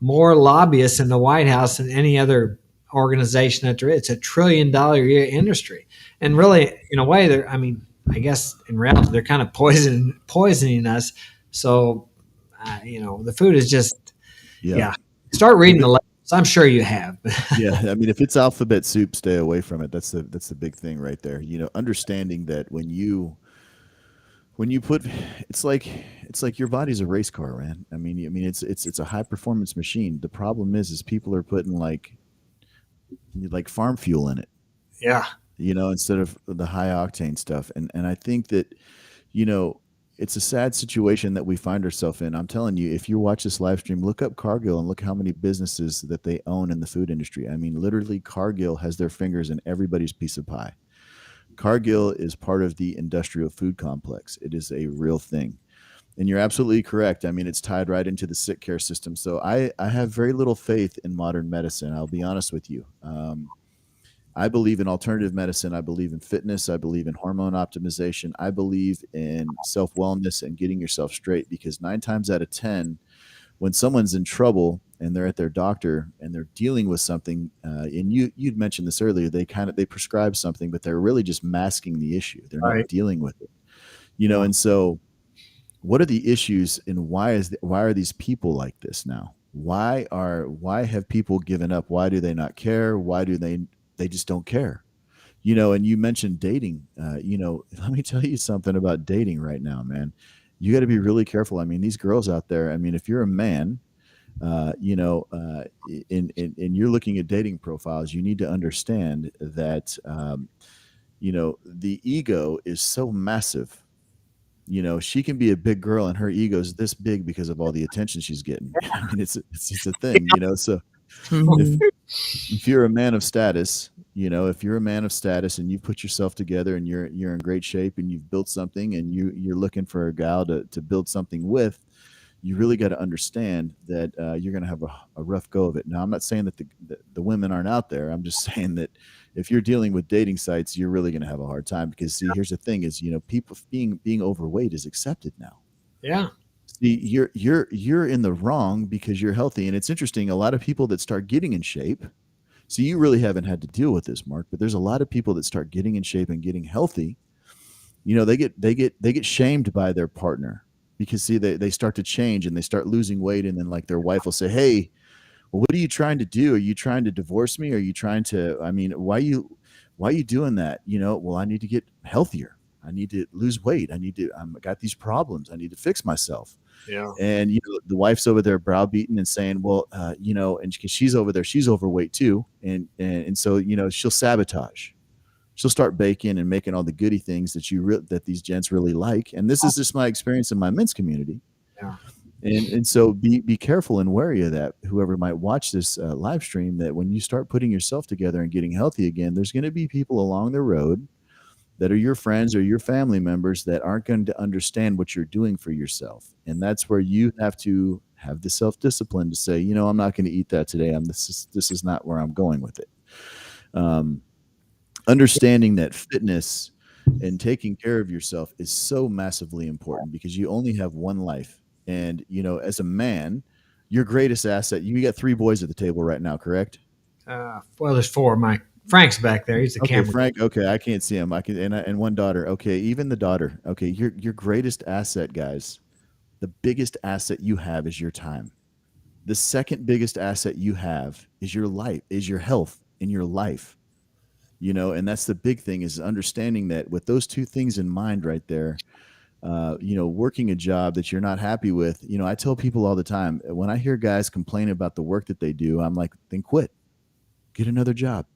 more lobbyists in the White House than any other organization that there is. It's $1 trillion a year industry. And really, in a way, I guess in reality, they're kind of poisoning us. So, the food is just, Start reading the labels. I'm sure you have. Yeah, I mean, if it's alphabet soup, stay away from it. That's the big thing right there. Understanding that when you put, it's like your body's a race car, man. I mean, it's a high performance machine. The problem is people are putting like farm fuel in it. Yeah. Instead of the high octane stuff. And I think that, it's a sad situation that we find ourselves in. I'm telling you, if you watch this live stream, look up Cargill and look how many businesses that they own in the food industry. I mean, literally Cargill has their fingers in everybody's piece of pie. Cargill is part of the industrial food complex. It is a real thing. And you're absolutely correct. I mean, it's tied right into the sick care system. So I have very little faith in modern medicine. I'll be honest with you. I believe in alternative medicine. I believe in fitness. I believe in hormone optimization. I believe in self-wellness and getting yourself straight, because 9 times out of 10, when someone's in trouble and they're at their doctor and they're dealing with something, and you'd mentioned this earlier, they prescribe something, but they're really just masking the issue. They're not dealing with it, and so what are the issues, and why are these people like this now? Why have people given up? Why do they not care? Why do they just don't care? And you mentioned dating. Let me tell you something about dating right now, man. You got to be really careful. I mean, these girls out there, I mean, if you're a man, and you're looking at dating profiles, you need to understand that, the ego is so massive. She can be a big girl and her ego is this big because of all the attention she's getting. I mean, it's a thing, so if you're a man of status, if you're a man of status and you put yourself together and you're in great shape and you've built something and you're looking for a gal to build something with, you really got to understand that you're going to have a rough go of it. Now, I'm not saying that the women aren't out there. I'm just saying that if you're dealing with dating sites, you're really going to have a hard time because, see, here's the thing is, people being overweight is accepted now. Yeah. See, you're in the wrong because you're healthy. And it's interesting. A lot of people that start getting in shape. So you really haven't had to deal with this, Mark, but there's a lot of people that start getting in shape and getting healthy. They get shamed by their partner because, see, they start to change and they start losing weight. And then like their wife will say, hey, well, what are you trying to do? Are you trying to divorce me? Are you trying to, why are you doing that? Well, I need to get healthier. I need to lose weight. I got these problems. I need to fix myself. Yeah. And the wife's over there browbeaten and saying, well, and because she's over there, she's overweight too. And so, she'll sabotage. She'll start baking and making all the goody things that these gents really like. And this is just my experience in my men's community. Yeah. And so be careful and wary of that. Whoever might watch this live stream, that when you start putting yourself together and getting healthy again, there's going to be people along the road that are your friends or your family members that aren't going to understand what you're doing for yourself. And that's where you have to have the self-discipline to say, I'm not going to eat that today. This is not where I'm going with it. Understanding that fitness and taking care of yourself is so massively important because you only have one life. And, as a man, your greatest asset, you got 3 boys at the table right now, correct? Well, there's 4. Frank's back there. He's the camera. Frank. Okay. I can't see him. I can, and one daughter. Okay. Even the daughter. Okay. Your greatest asset, guys, the biggest asset you have is your time. The second biggest asset you have is your life, is your health in your life. And that's the big thing, is understanding that with those 2 things in mind right there, working a job that you're not happy with. I tell people all the time, when I hear guys complain about the work that they do, I'm like, then quit, get another job,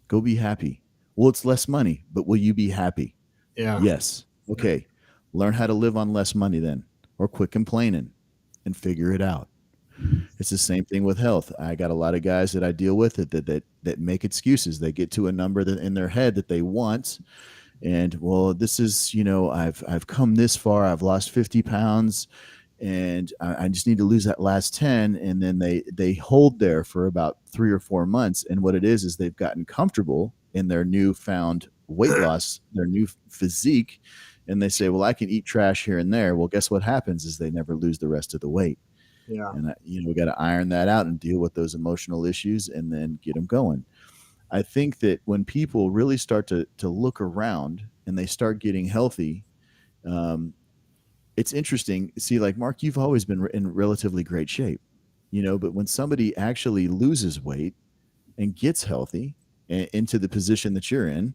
go be happy. Well, it's less money, but will you be happy? Yeah. Yes. Okay. Learn how to live on less money then, or quit complaining and figure it out. It's the same thing with health. I got a lot of guys that I deal with that make excuses. They get to a number that in their head that they want. And, well, this is, I've come this far. I've lost 50 pounds and I just need to lose that last 10. And then they hold there for about 3 or 4 months. And what it is they've gotten comfortable in their newfound weight loss, their new physique. And they say, well, I can eat trash here and there. Well, guess what happens is they never lose the rest of the weight. Yeah. And, we got to iron that out and deal with those emotional issues and then get them going. I think that when people really start to look around and they start getting healthy, it's interesting. See, like Mark, you've always been in relatively great shape, but when somebody actually loses weight and gets healthy into the position that you're in,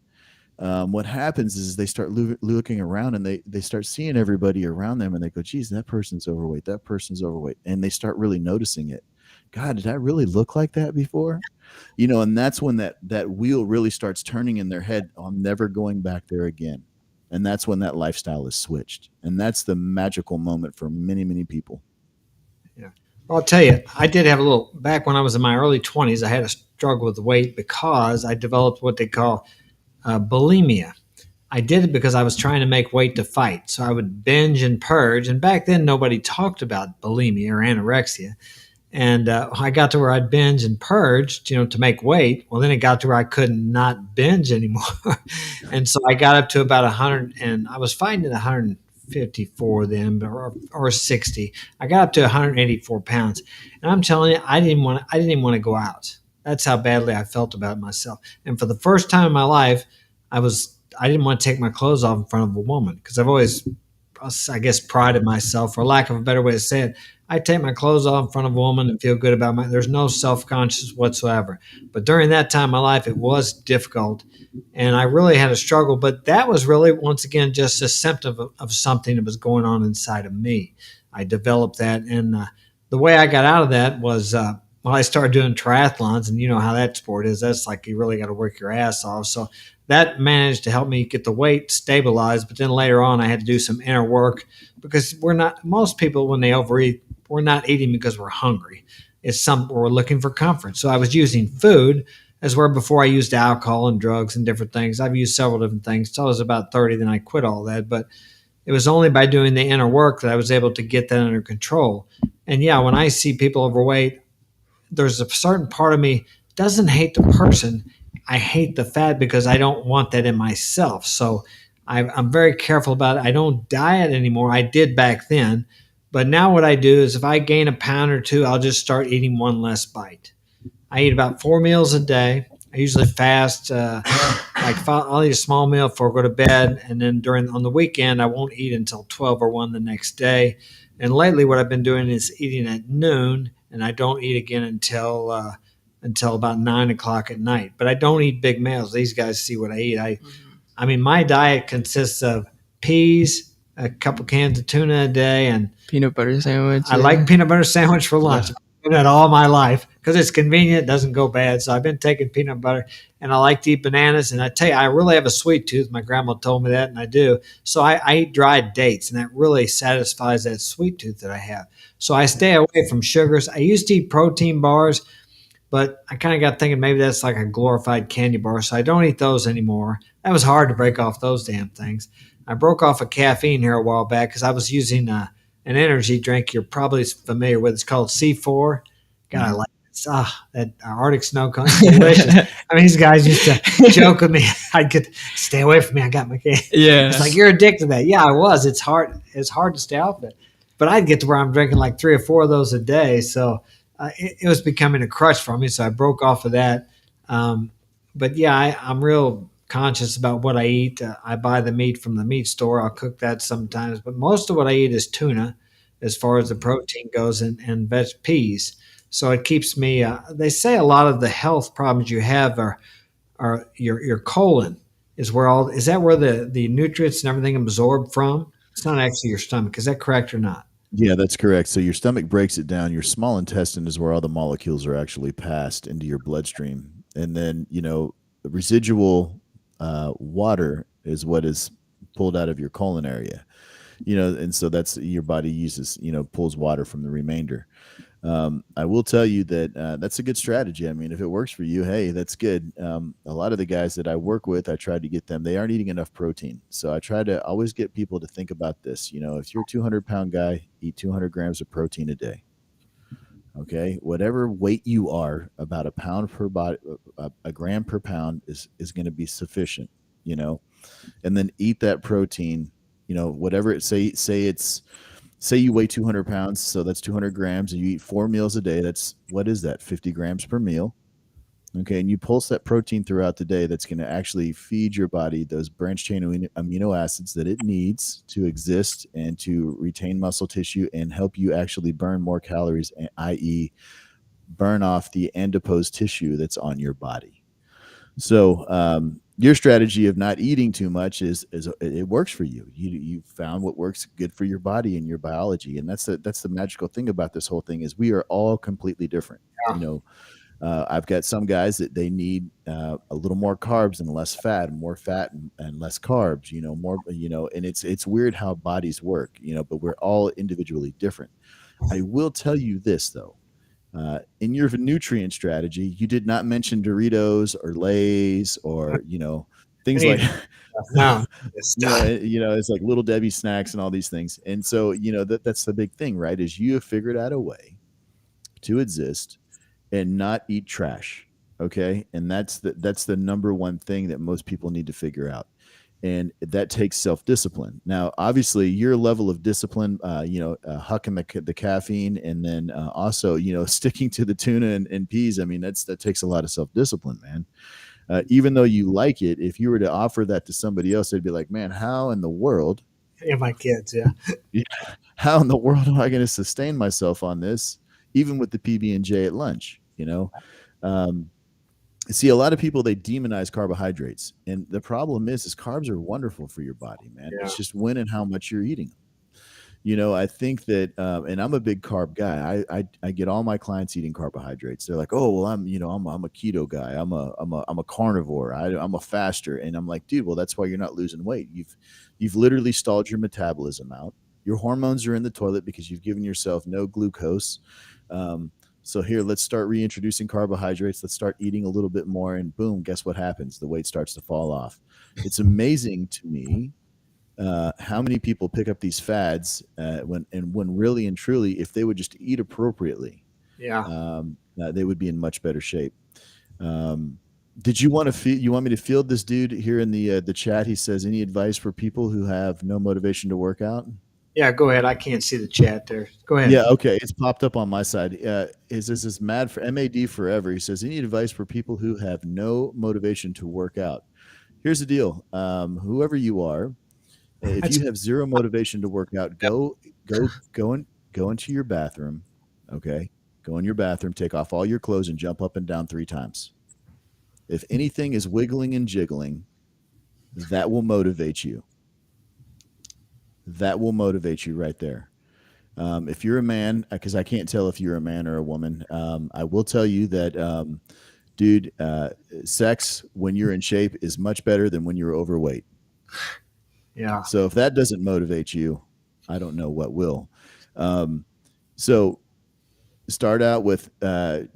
what happens is they start looking around and they start seeing everybody around them and they go, geez, that person's overweight. That person's overweight. And they start really noticing it. God, did I really look like that before? And that's when that wheel really starts turning in their head. I'm never going back there again. And that's when that lifestyle is switched. And that's the magical moment for many, many people. Yeah. Well, I'll tell you, I did have back when I was in my early 20s, I had a struggle with weight because I developed what they call bulimia. I did it because I was trying to make weight to fight. So I would binge and purge. And back then, nobody talked about bulimia or anorexia. And I got to where I'd binge and purged, to make weight. Well, then it got to where I could not binge anymore. And so I got up to about 100, and I was fighting at 154 then, or 60. I got up to 184 pounds. And I'm telling you, I didn't even want to go out. That's how badly I felt about myself. And for the first time in my life, I didn't want to take my clothes off in front of a woman because I've always, I guess, prided myself, for lack of a better way to say it. I take my clothes off in front of a woman and feel good about there's no self-conscious whatsoever. But during that time in my life, it was difficult and I really had a struggle. But that was really, once again, just a symptom of something that was going on inside of me. I developed that. And the way I got out of that was, I started doing triathlons, and you know how that sport is. That's like you really got to work your ass off. So that managed to help me get the weight stabilized. But then later on, I had to do some inner work because most people, when they overeat, we're not eating because we're hungry. It's we're looking for comfort. So I was using food as where before I used alcohol and drugs and different things. I've used several different things. So I was about 30, then I quit all that. But it was only by doing the inner work that I was able to get that under control. And yeah, when I see people overweight, there's a certain part of me doesn't hate the person. I hate the fat because I don't want that in myself. So I'm very careful about it. I don't diet anymore. I did back then. But now what I do is if I gain a pound or two, I'll just start eating one less bite. I eat about 4 meals a day. I usually fast I'll eat a small meal before I go to bed, and then on the weekend I won't eat until 12 or 1 the next day. And lately, what I've been doing is eating at noon, and I don't eat again until about 9 o'clock at night. But I don't eat big meals. These guys see what I eat. I mean, my diet consists of peas, a couple cans of tuna a day, and Peanut butter sandwich. I like peanut butter sandwich for lunch. Yeah. I've been doing that all my life because it's convenient, doesn't go bad. So I've been taking peanut butter, and I like to eat bananas. And I tell you, I really have a sweet tooth. My grandma told me that, and I do. So I eat dried dates, and that really satisfies that sweet tooth that I have. So I stay away from sugars. I used to eat protein bars, but I kind of got thinking maybe that's like a glorified candy bar. So I don't eat those anymore. That was hard to break off those damn things. I broke off of caffeine here a while back because I was using an energy drink you're probably familiar with. It's called C4. God, I like it. That Arctic snow cone. It's delicious. I mean, these guys used to joke with me. I'd get stay away from me. I got my can. Yeah. It's like, you're addicted to that. Yeah, I was. It's hard. It's hard to stay off of it. But I'd get to where I'm drinking like 3 or 4 of those a day. So it was becoming a crutch for me. So I broke off of that. But yeah, I'm real conscious about what I eat. I buy the meat from the meat store. I'll cook that sometimes. But most of what I eat is tuna as far as the protein goes, and veg peas. So it keeps me. They say a lot of the health problems you have are your colon is that where the nutrients and everything absorb from? It's not actually your stomach. Is that correct or not? Yeah, that's correct. So your stomach breaks it down. Your small intestine is where all the molecules are actually passed into your bloodstream. And then, the residual water is what is pulled out of your colon area, and so that's your body uses, pulls water from the remainder. I will tell you that that's a good strategy. I mean, if it works for you, hey, that's good. A lot of the guys that I work with, I try to get them, they aren't eating enough protein. So I try to always get people to think about this. If you're a 200-pound guy, eat 200 grams of protein a day. Okay. Whatever weight you are, about a pound per body, a gram per pound is going to be sufficient, and then eat that protein, whatever it say you weigh 200 pounds. So that's 200 grams and you eat 4 meals a day. What is that? 50 grams per meal. Okay. And you pulse that protein throughout the day. That's going to actually feed your body those branched chain amino acids that it needs to exist and to retain muscle tissue and help you actually burn more calories, i.e. burn off the adipose tissue that's on your body. So, your strategy of not eating too much is it works for you. You found what works good for your body and your biology, and that's the magical thing about this whole thing is we are all completely different. Yeah. I've got some guys that they need a little more carbs and less fat, more fat and less carbs. More. And it's weird how bodies work. But we're all individually different. I will tell you this though. In your nutrient strategy, you did not mention Doritos or Lay's or things like No, it's like Little Debbie snacks and all these things. And so that's the big thing, right? Is you have figured out a way to exist and not eat trash. Okay, and that's the number one thing that most people need to figure out. And that takes self-discipline. Now, obviously, your level of discipline, hucking the caffeine, and then also, sticking to the tuna and peas. I mean, that takes a lot of self-discipline, man. Even though you like it, if you were to offer that to somebody else, they'd be like, "Man, how in the world?" Yeah, my kids. Yeah. How in the world am I going to sustain myself on this, even with the PB&J at lunch? See, a lot of people, they demonize carbohydrates. And the problem is carbs are wonderful for your body, man. Yeah. It's just when and how much you're eating them. I think that, and I'm a big carb guy. I get all my clients eating carbohydrates. They're like, "Oh, well, I'm a keto guy. I'm a carnivore. I'm a faster." And I'm like, dude, well, that's why you're not losing weight. You've literally stalled your metabolism out. Your hormones are in the toilet because you've given yourself no glucose. So here, let's start reintroducing carbohydrates. Let's start eating a little bit more, and boom, guess what happens? The weight starts to fall off. It's amazing to me how many people pick up these fads when really and truly, if they would just eat appropriately, they would be in much better shape. Did you want to you want me to field this dude here in the chat? He says, any advice for people who have no motivation to work out? Yeah, go ahead. I can't see the chat there. Go ahead. Yeah, okay. It's popped up on my side. This is mad for MAD forever. He says, any advice for people who have no motivation to work out? Here's the deal. Whoever you are, if you have zero motivation to work out, go into your bathroom. Okay. Go in your bathroom, take off all your clothes and jump up and down 3 times. If anything is wiggling and jiggling, that will motivate you. That will motivate you right there. If you're a man, because I can't tell if you're a man or a woman, I will tell you that, dude, sex when you're in shape is much better than when you're overweight. Yeah. So if that doesn't motivate you, I don't know what will. So start out with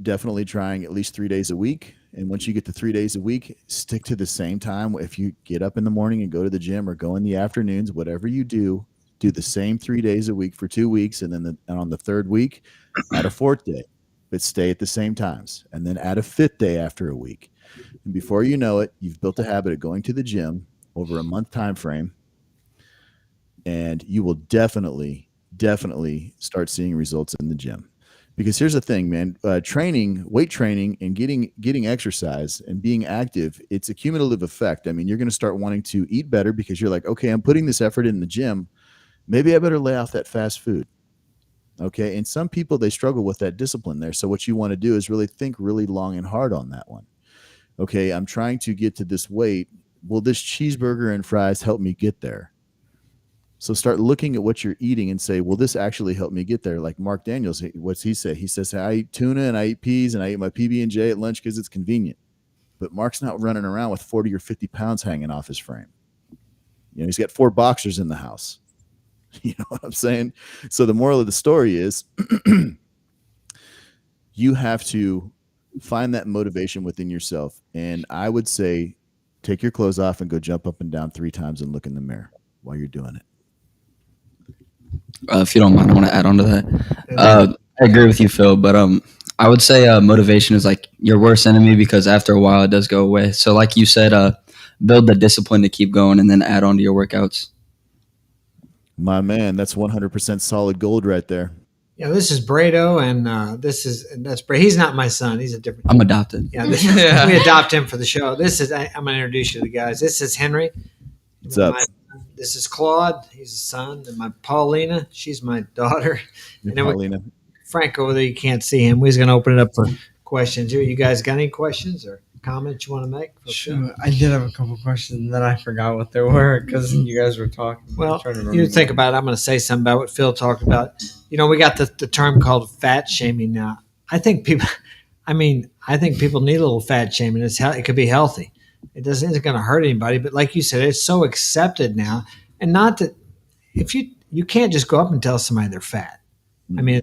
definitely trying at least 3 days a week. And once you get to 3 days a week, stick to the same time. If you get up in the morning and go to the gym or go in the afternoons, whatever you do the same 3 days a week for 2 weeks. And then on the 3rd week, add a 4th day, but stay at the same times. And then add a 5th day after a week. And before you know it, you've built a habit of going to the gym over a month time frame. And you will definitely start seeing results in the gym. Because here's the thing, man, weight training and getting exercise and being active, it's a cumulative effect. I mean, you're going to start wanting to eat better because you're like, okay, I'm putting this effort in the gym. Maybe I better lay off that fast food. Okay. And some people, they struggle with that discipline there. So what you want to do is really think really long and hard on that one. Okay. I'm trying to get to this weight. Will this cheeseburger and fries help me get there? So start looking at what you're eating and say, will this actually help me get there? Like Mark Daniels, what's he say? He says, I eat tuna and I eat peas and I eat my PB&J at lunch because it's convenient. But Mark's not running around with 40 or 50 pounds hanging off his frame. He's got 4 boxers in the house. You know what I'm saying? So the moral of the story is you have to find that motivation within yourself. And I would say, take your clothes off and go jump up and down 3 times and look in the mirror while you're doing it. If you don't mind, I want to add on to that. I agree with you, Phil, but I would say motivation is like your worst enemy because after a while it does go away. So like you said, build the discipline to keep going and then add on to your workouts. My man, that's 100% solid gold right there. Yeah, this is Brado, and that's Brado. He's not my son. He's a different. I'm adopted. Yeah, we adopt him for the show. I'm going to introduce you to the guys. This is Henry. What's up? This is Claude. He's a son. And my Paulina, she's my daughter. And then Paulina. Frank over there, you can't see him. We're going to open it up for questions. You guys got any questions or comments you want to make? Sure. I did have a couple questions, and then I forgot what they were because you guys were talking. Well, you think about it. I'm going to say something about what Phil talked about. We got the term called fat shaming now. I think people need a little fat shaming. It could be healthy. It isn't going to hurt anybody. But like you said, it's so accepted now. And not that if you can't just go up and tell somebody they're fat. I mean,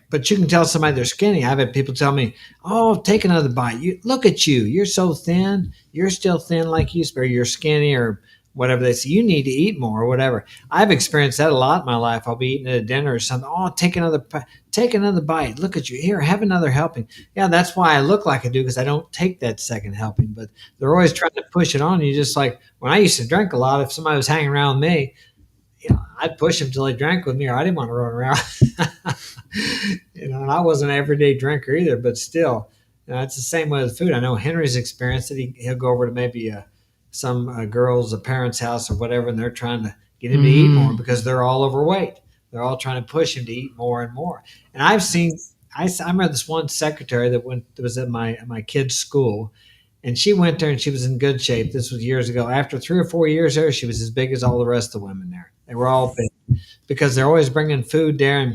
but you can tell somebody they're skinny. I've had people tell me, "Oh, take another bite. Look at you. You're so thin. You're still thin like you, or you're skinny, or whatever they say. You need to eat more, or whatever." I've experienced that a lot in my life. I'll be eating at a dinner or something. "Oh, take another bite. Look at you. Here, have another helping." Yeah, that's why I look like I do because I don't take that second helping. But they're always trying to push it on you. Just like when I used to drink a lot, if somebody was hanging around with me, I'd push them till they drank with me, or I didn't want to run around. And I wasn't an everyday drinker either, but still, it's the same way with food. I know Henry's experienced it. He'll go over to maybe some girl's parents' house or whatever, and they're trying to get him to eat more because they're all overweight. They're all trying to push him to eat more and more. And I remember this one secretary that was at my kid's school, and she went there and she was in good shape. This was years ago. After 3 or 4 years there, she was as big as all the rest of the women there. They were all big because they're always bringing food there.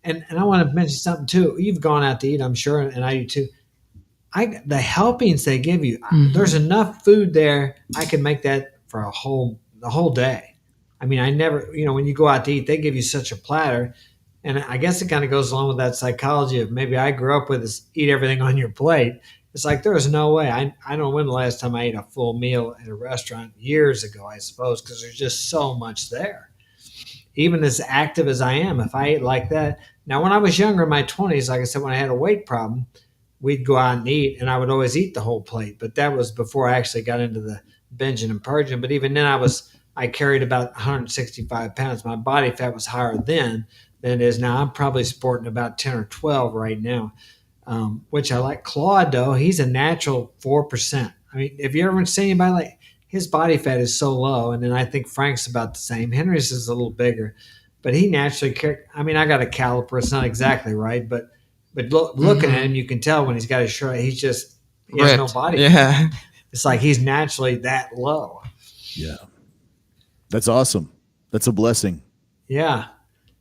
And I want to mention something too. You've gone out to eat, I'm sure, and I do too. The helpings they give you, there's enough food there. I can make that for the whole day. I mean, I never, when you go out to eat, they give you such a platter. And I guess it kind of goes along with that psychology of maybe I grew up with this eat everything on your plate. It's like there was no way. I don't know when the last time I ate a full meal at a restaurant, years ago, I suppose, because there's just so much there. Even as active as I am, if I ate like that. Now, when I was younger in my 20s, like I said, when I had a weight problem, we'd go out and eat, and I would always eat the whole plate. But that was before I actually got into the binging and purging. But even then, I carried about 165 pounds. My body fat was higher then than it is now. I'm probably sporting about 10 or 12 right now, which I like. Claude, though, he's a natural 4%. I mean, if you ever seen anybody like his body fat is so low, and then I think Frank's about the same. Henry's is a little bigger, but he naturally. I mean, I got a caliper. It's not exactly right, but looking at him, you can tell when he's got his shirt. He has no body. Yeah. It's like he's naturally that low. Yeah. That's awesome. That's a blessing. Yeah.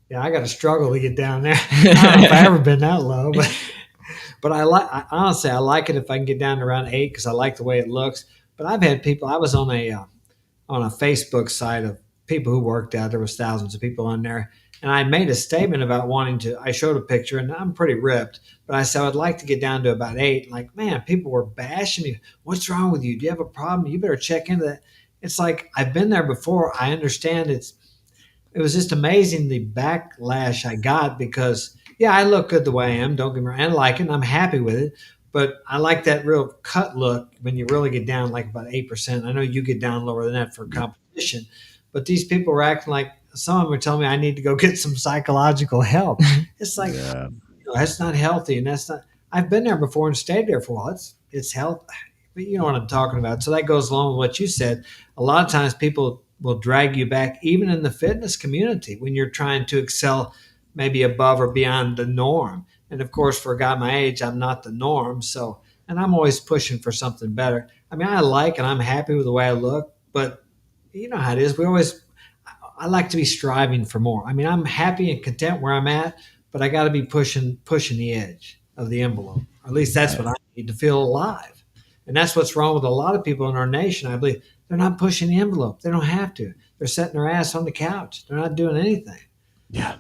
Yeah, I got to struggle to get down there. I don't know if I've ever been that low, but honestly, I like it if I can get down to around 8 because I like the way it looks. But I've had people. I was on a Facebook site of people who worked out. There was thousands of people on there, and I made a statement about wanting to. I showed a picture, and I'm pretty ripped, but I said I'd like to get down to about 8. Like, man, people were bashing me. What's wrong with you? Do you have a problem? You better check into that. It's like I've been there before. I understand it was just amazing the backlash I got because, yeah, I look good the way I am. Don't get me wrong. I like it, and I'm happy with it. But I like that real cut look when you really get down like about 8%. I know you get down lower than that for competition. But these people were acting like some of them were telling me I need to go get some psychological help. It's like, that's not healthy. And that's not, I've been there before and stayed there for a while. It's health. But you know what I'm talking about. So that goes along with what you said. A lot of times people will drag you back, even in the fitness community, when you're trying to excel maybe above or beyond the norm. And of course, for a guy my age, I'm not the norm. So, and I'm always pushing for something better. I mean, I like and I'm happy with the way I look, but you know how it is. I like to be striving for more. I mean, I'm happy and content where I'm at, but I got to be pushing the edge of the envelope. Or at least that's what I need to feel alive. And that's what's wrong with a lot of people in our nation. I believe they're not pushing the envelope. They don't have to. They're setting their ass on the couch. They're not doing anything. Yeah.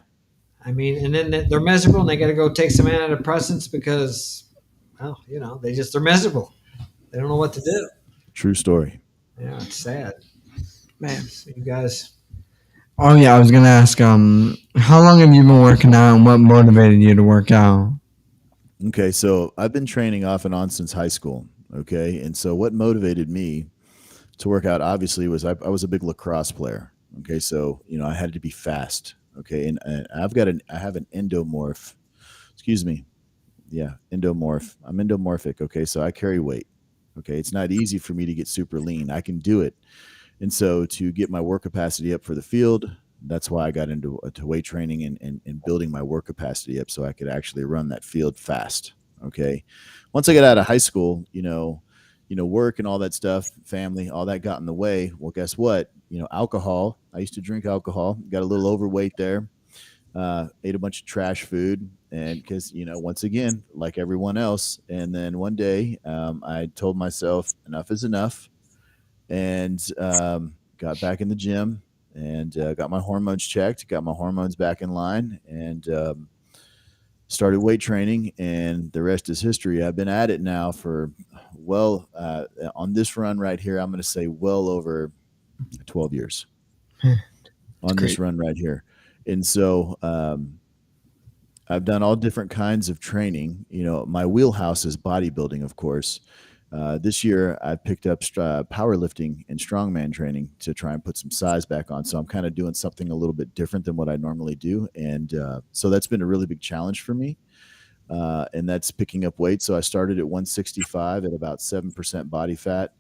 I mean, and then they're miserable and they got to go take some antidepressants because, well, you know, they're miserable. They don't know what to do. True story. Yeah, it's sad. Man. So you guys. Oh, yeah, I was going to ask, how long have you been working out and what motivated you to work out? Okay, so I've been training off and on since high school. Okay, and so what motivated me to work out obviously was I was a big lacrosse player. Okay, so you know I had to be fast. Okay, and I have an endomorph. Excuse me, yeah, endomorph. I'm endomorphic. Okay, so I carry weight. Okay, it's not easy for me to get super lean. I can do it, and so to get my work capacity up for the field, that's why I got into weight training and building my work capacity up so I could actually run that field fast. Okay. Once I got out of high school, you know, work and all that stuff, family, all that got in the way. Well, guess what? You know, alcohol. I used to drink alcohol, got a little overweight there, ate a bunch of trash food. And because, you know, once again, like everyone else. And then one day I told myself enough is enough and got back in the gym and got my hormones checked, got my hormones back in line and started weight training, and the rest is history. I've been at it now for, on this run right here, I'm going to say well over 12 years on this run right here. And so I've done all different kinds of training. You know, my wheelhouse is bodybuilding, of course. This year, I picked up powerlifting and strongman training to try and put some size back on. So I'm kind of doing something a little bit different than what I normally do. And so that's been a really big challenge for me. And that's picking up weight. So I started at 165 at about 7% body fat.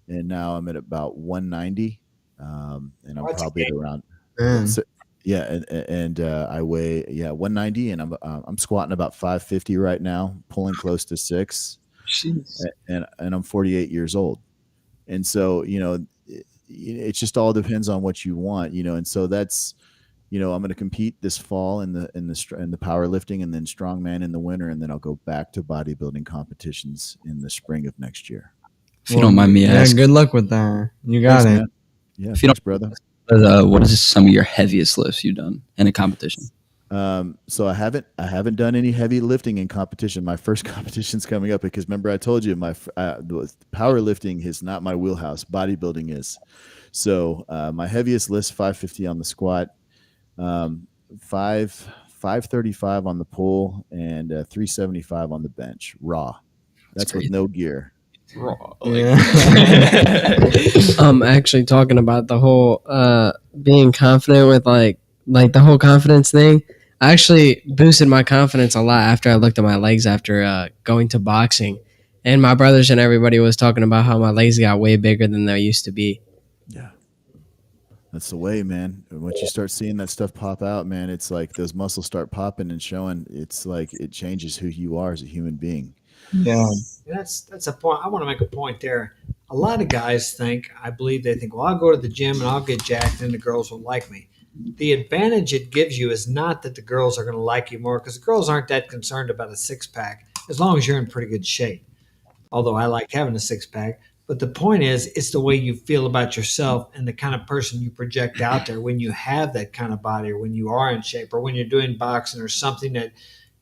And now I'm at about 190. And I'm probably at around, and I weigh, 190. And I'm squatting about 550 right now, pulling close to 6. Jeez. And I'm 48 years old. And so, you know, it just all depends on what you want, you know? And so that's, you know, I'm going to compete this fall in the powerlifting and then strongman in the winter. And then I'll go back to bodybuilding competitions in the spring of next year. If you don't mind me asking. Good luck with that. You got it. Yeah. If you Thanks, brother. What is some of your heaviest lifts you've done in a competition? So I haven't done any heavy lifting in competition. My first competition's coming up because remember I told you powerlifting is not my wheelhouse. Bodybuilding is. So my heaviest lift 550 on the squat, um, 535 on the pull, and 375 on the bench raw. That's with crazy. no gear. Raw. Yeah. Actually talking about the whole being confident with like the whole confidence thing. I actually boosted my confidence a lot after I looked at my legs after going to boxing, and my brothers and everybody was talking about how my legs got way bigger than they used to be. Yeah. That's the way, man. And once you start seeing that stuff pop out, man, it's like those muscles start popping and showing. It's like it changes who you are as a human being. Yeah. That's a point. I want to make a point there. A lot of guys think, I believe they think, well, I'll go to the gym and I'll get jacked and the girls will like me. The advantage it gives you is not that the girls are going to like you more because the girls aren't that concerned about a six pack as long as you're in pretty good shape. Although I like having a six pack. But the point is, it's the way you feel about yourself and the kind of person you project out there when you have that kind of body or when you are in shape or when you're doing boxing or something that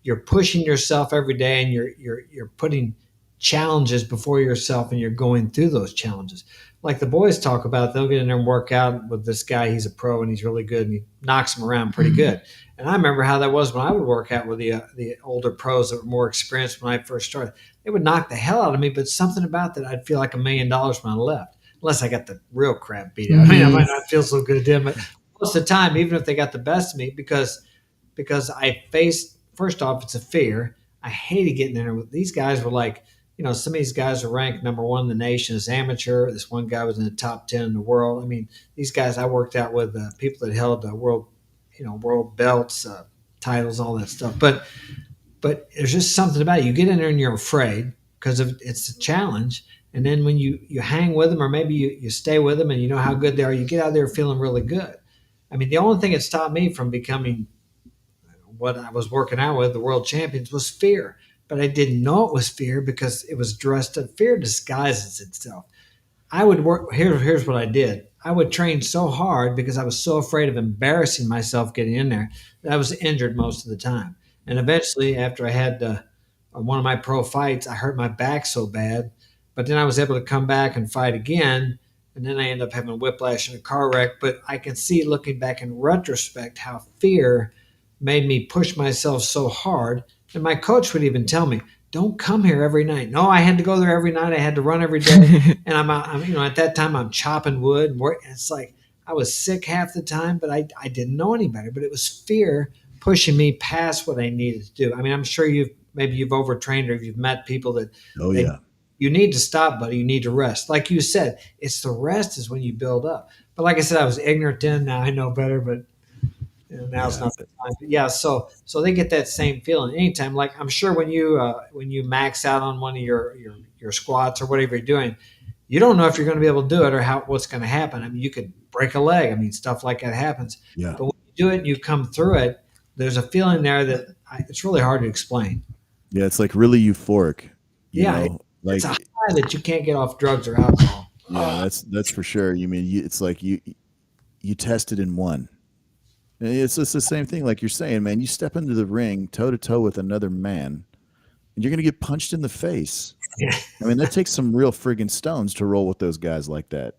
you're pushing yourself every day and you're putting challenges before yourself and you're going through those challenges. Like the boys talk about, they'll get in there and work out with this guy. He's a pro and he's really good and he knocks them around pretty good. And I remember how that was when I would work out with the older pros that were more experienced when I first started. They would knock the hell out of me, but something about that, I'd feel like $1,000,000 when I left, unless I got the real crap beat out. I mean, I might not feel so good then, but most of the time, even if they got the best of me, because I faced, first off, it's a fear. I hated getting in there with these guys. Were like, some of these guys are ranked number one in the nation as amateur. This one guy was in the top 10 in the world. I mean, these guys I worked out with, people that held world belts, titles, all that stuff. But there's just something about it. You get in there and you're afraid because it's a challenge. And then when you hang with them or maybe you stay with them and you know how good they are, you get out there feeling really good. I mean, the only thing that stopped me from becoming what I was working out with, the world champions, was fear. But I didn't know it was fear because it was dressed up. Fear disguises itself. I would work. Here's what I did. I would train so hard because I was so afraid of embarrassing myself getting in there that I was injured most of the time. And eventually, after I had one of my pro fights, I hurt my back so bad. But then I was able to come back and fight again. And then I ended up having whiplash in a car wreck. But I can see, looking back in retrospect, how fear made me push myself so hard. And my coach would even tell me, don't come here every night. No, I had to go there every night. I had to run every day. And I'm at that time I'm chopping wood and work. And it's like I was sick half the time, but I didn't know any better. But it was fear pushing me past what I needed to do. I mean, I'm sure you've overtrained or you've met people that Oh yeah. you need to stop, buddy. You need to rest. Like you said, it's the rest is when you build up. But like I said, I was ignorant then. Now I know better, but now's not the time. But yeah, so they get that same feeling anytime. Like I'm sure when you max out on one of your squats or whatever you're doing, you don't know if you're going to be able to do it or what's going to happen. I mean, you could break a leg. I mean, stuff like that happens. Yeah. But when you do it and you come through it, there's a feeling there that it's really hard to explain. Yeah, it's like really euphoric. You know? Like it's a high that you can't get off drugs or alcohol. yeah, that's for sure. You mean it's like you tested and won. And it's just the same thing, like you're saying, man. You step into the ring toe to toe with another man, and you're gonna get punched in the face. Yeah. I mean, that takes some real friggin' stones to roll with those guys like that.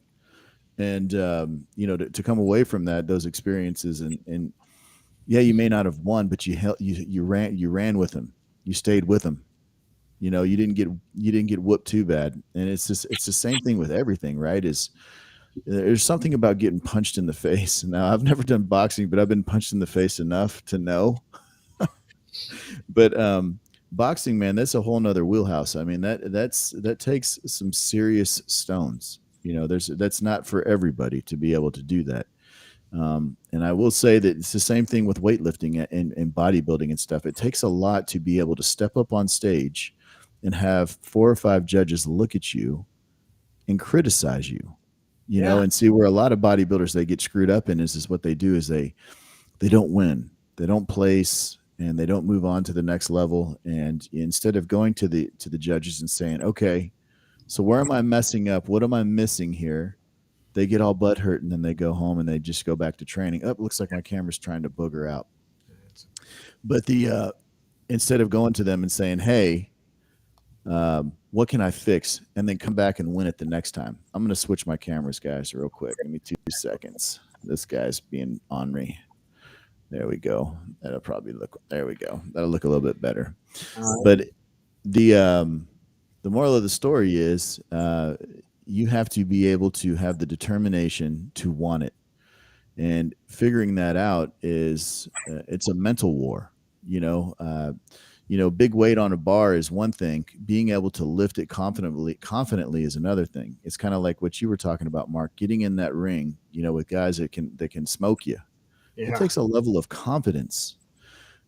And to come away from those experiences, and yeah, you may not have won, but you ran with them. You stayed with them. You didn't get whooped too bad. And it's the same thing with everything, right? There's something about getting punched in the face. Now, I've never done boxing, but I've been punched in the face enough to know. But boxing, man, that's a whole nother wheelhouse. I mean, that takes some serious stones. That's not for everybody to be able to do that. And I will say that it's the same thing with weightlifting and bodybuilding and stuff. It takes a lot to be able to step up on stage and have 4 or 5 judges look at you and criticize you. And see where a lot of bodybuilders, they get screwed up in is what they do is they don't win, they don't place, and they don't move on to the next level. And instead of going to the judges and saying, okay, so where am I messing up? What am I missing here? They get all butt hurt and then they go home and they just go back to training. Oh, it looks like my camera's trying to booger out. But instead of going to them and saying, "Hey, what can I fix?" and then come back and win it the next time. I'm going to switch my cameras, guys, real quick. Give me 2 seconds. This guy's being ornery. There we go. That'll probably look. There we go. That'll look a little bit better. But the moral of the story is, you have to be able to have the determination to want it, and figuring that out is it's a mental war. Big weight on a bar is one thing. Being able to lift it confidently is another thing. It's kind of like what you were talking about, Mark. Getting in that ring, with guys that can smoke you. Yeah. It takes a level of confidence.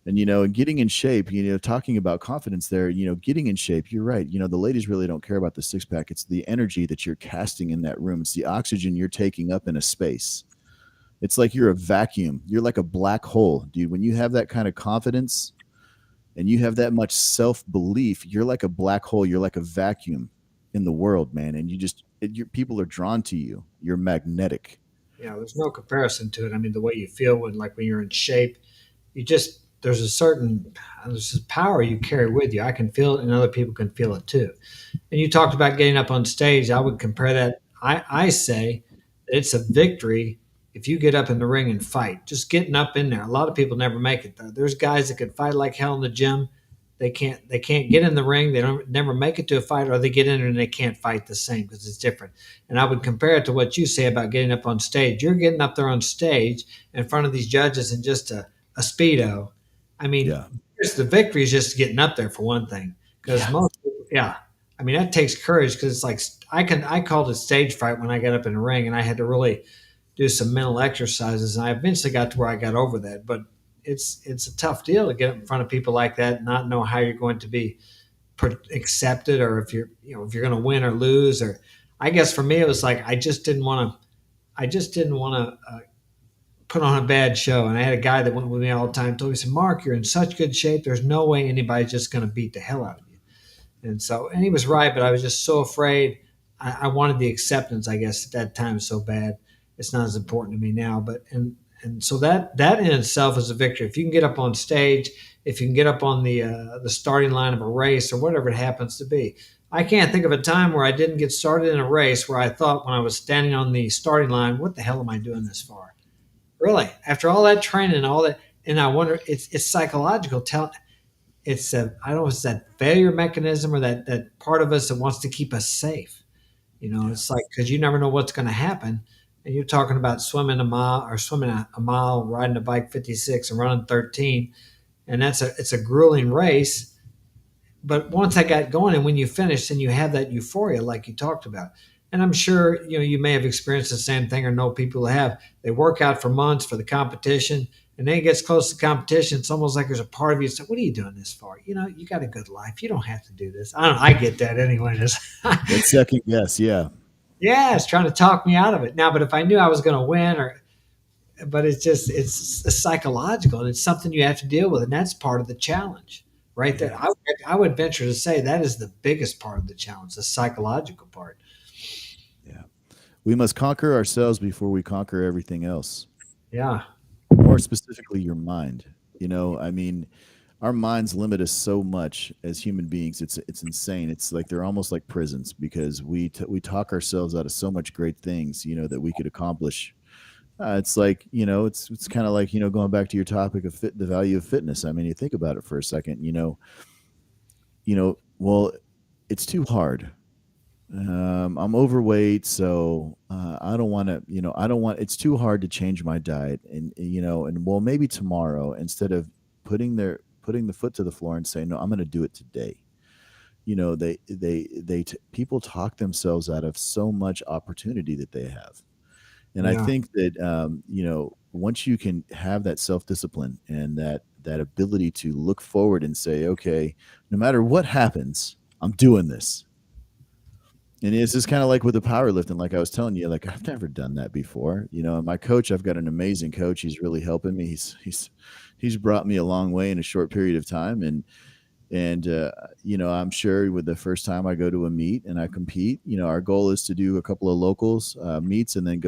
And getting in shape, talking about confidence there, getting in shape, you're right. The ladies really don't care about the six pack. It's the energy that you're casting in that room. It's the oxygen you're taking up in a space. It's like you're a vacuum. You're like a black hole, dude. When you have that kind of confidence and you have that much self-belief, you're like a black hole. You're like a vacuum in the world, man. And people are drawn to you. You're magnetic. Yeah, there's no comparison to it. I mean, the way you feel when you're in shape, there's this power you carry with you. I can feel it, and other people can feel it too. And you talked about getting up on stage. I would compare that. I say it's a victory if you get up in the ring and fight. Just getting up in there. A lot of people never make it though. There's guys that can fight like hell in the gym. They can't get in the ring. They don't never make it to a fight, or they get in there and they can't fight the same because it's different. And I would compare it to what you say about getting up on stage. You're getting up there on stage in front of these judges in just a Speedo. I mean, the victory is just getting up there for one thing. Because most people, I mean, that takes courage, because it's like I called it stage fright when I got up in the ring, and I had to really do some mental exercises. And I eventually got to where I got over that. But it's a tough deal to get up in front of people like that and not know how you're going to be accepted, or if you're going to win or lose. Or I guess for me, it was like I just didn't want to put on a bad show. And I had a guy that went with me all the time, told me, said, "Mark, you're in such good shape. There's no way anybody's just going to beat the hell out of you." And he was right, but I was just so afraid. I wanted the acceptance, I guess, at that time so bad. It's not as important to me now, but and so that in itself is a victory. If you can get up on stage, if you can get up on the starting line of a race or whatever it happens to be. I can't think of a time where I didn't get started in a race where I thought, when I was standing on the starting line, what the hell am I doing this for? Really, after all that training and all that, and I wonder, it's psychological. It's I don't know if it's that failure mechanism or that part of us that wants to keep us safe. It's like, because you never know what's going to happen. And you're talking about swimming a mile, riding a bike 56, and running 13, and it's a grueling race. But once I got going, and when you finish, then you have that euphoria, like you talked about. And I'm sure you may have experienced the same thing, or know people who have. They work out for months for the competition, and then it gets close to competition. It's almost like there's a part of you that says, "What are you doing this for? You got a good life. You don't have to do this." I don't know. I get that anyway. That second guess, yeah. Yeah, it's trying to talk me out of it now. But if I knew I was going to win, but it's psychological, and it's something you have to deal with, and that's part of the challenge, right there. I would venture to say that is the biggest part of the challenge, the psychological part. Yeah, we must conquer ourselves before we conquer everything else. Yeah, more specifically, your mind. I mean, our minds limit us so much as human beings. It's insane. It's like they're almost like prisons, because we talk ourselves out of so much great things, that we could accomplish. It's like, it's kind of like, going back to your topic of the value of fitness. I mean, you think about it for a second, well, it's too hard. I'm overweight, so I don't want to, it's too hard to change my diet. And, and well, maybe tomorrow, instead of putting the foot to the floor and saying, "No, I'm going to do it today." People talk themselves out of so much opportunity that they have. And I think that, once you can have that self-discipline and that ability to look forward and say, "Okay, no matter what happens, I'm doing this." And it's just kind of like with the powerlifting, like I was telling you, like, I've never done that before. And my coach, I've got an amazing coach. He's really helping me. He's brought me a long way in a short period of time. And I'm sure with the first time I go to a meet and I compete, our goal is to do a couple of locals meets and then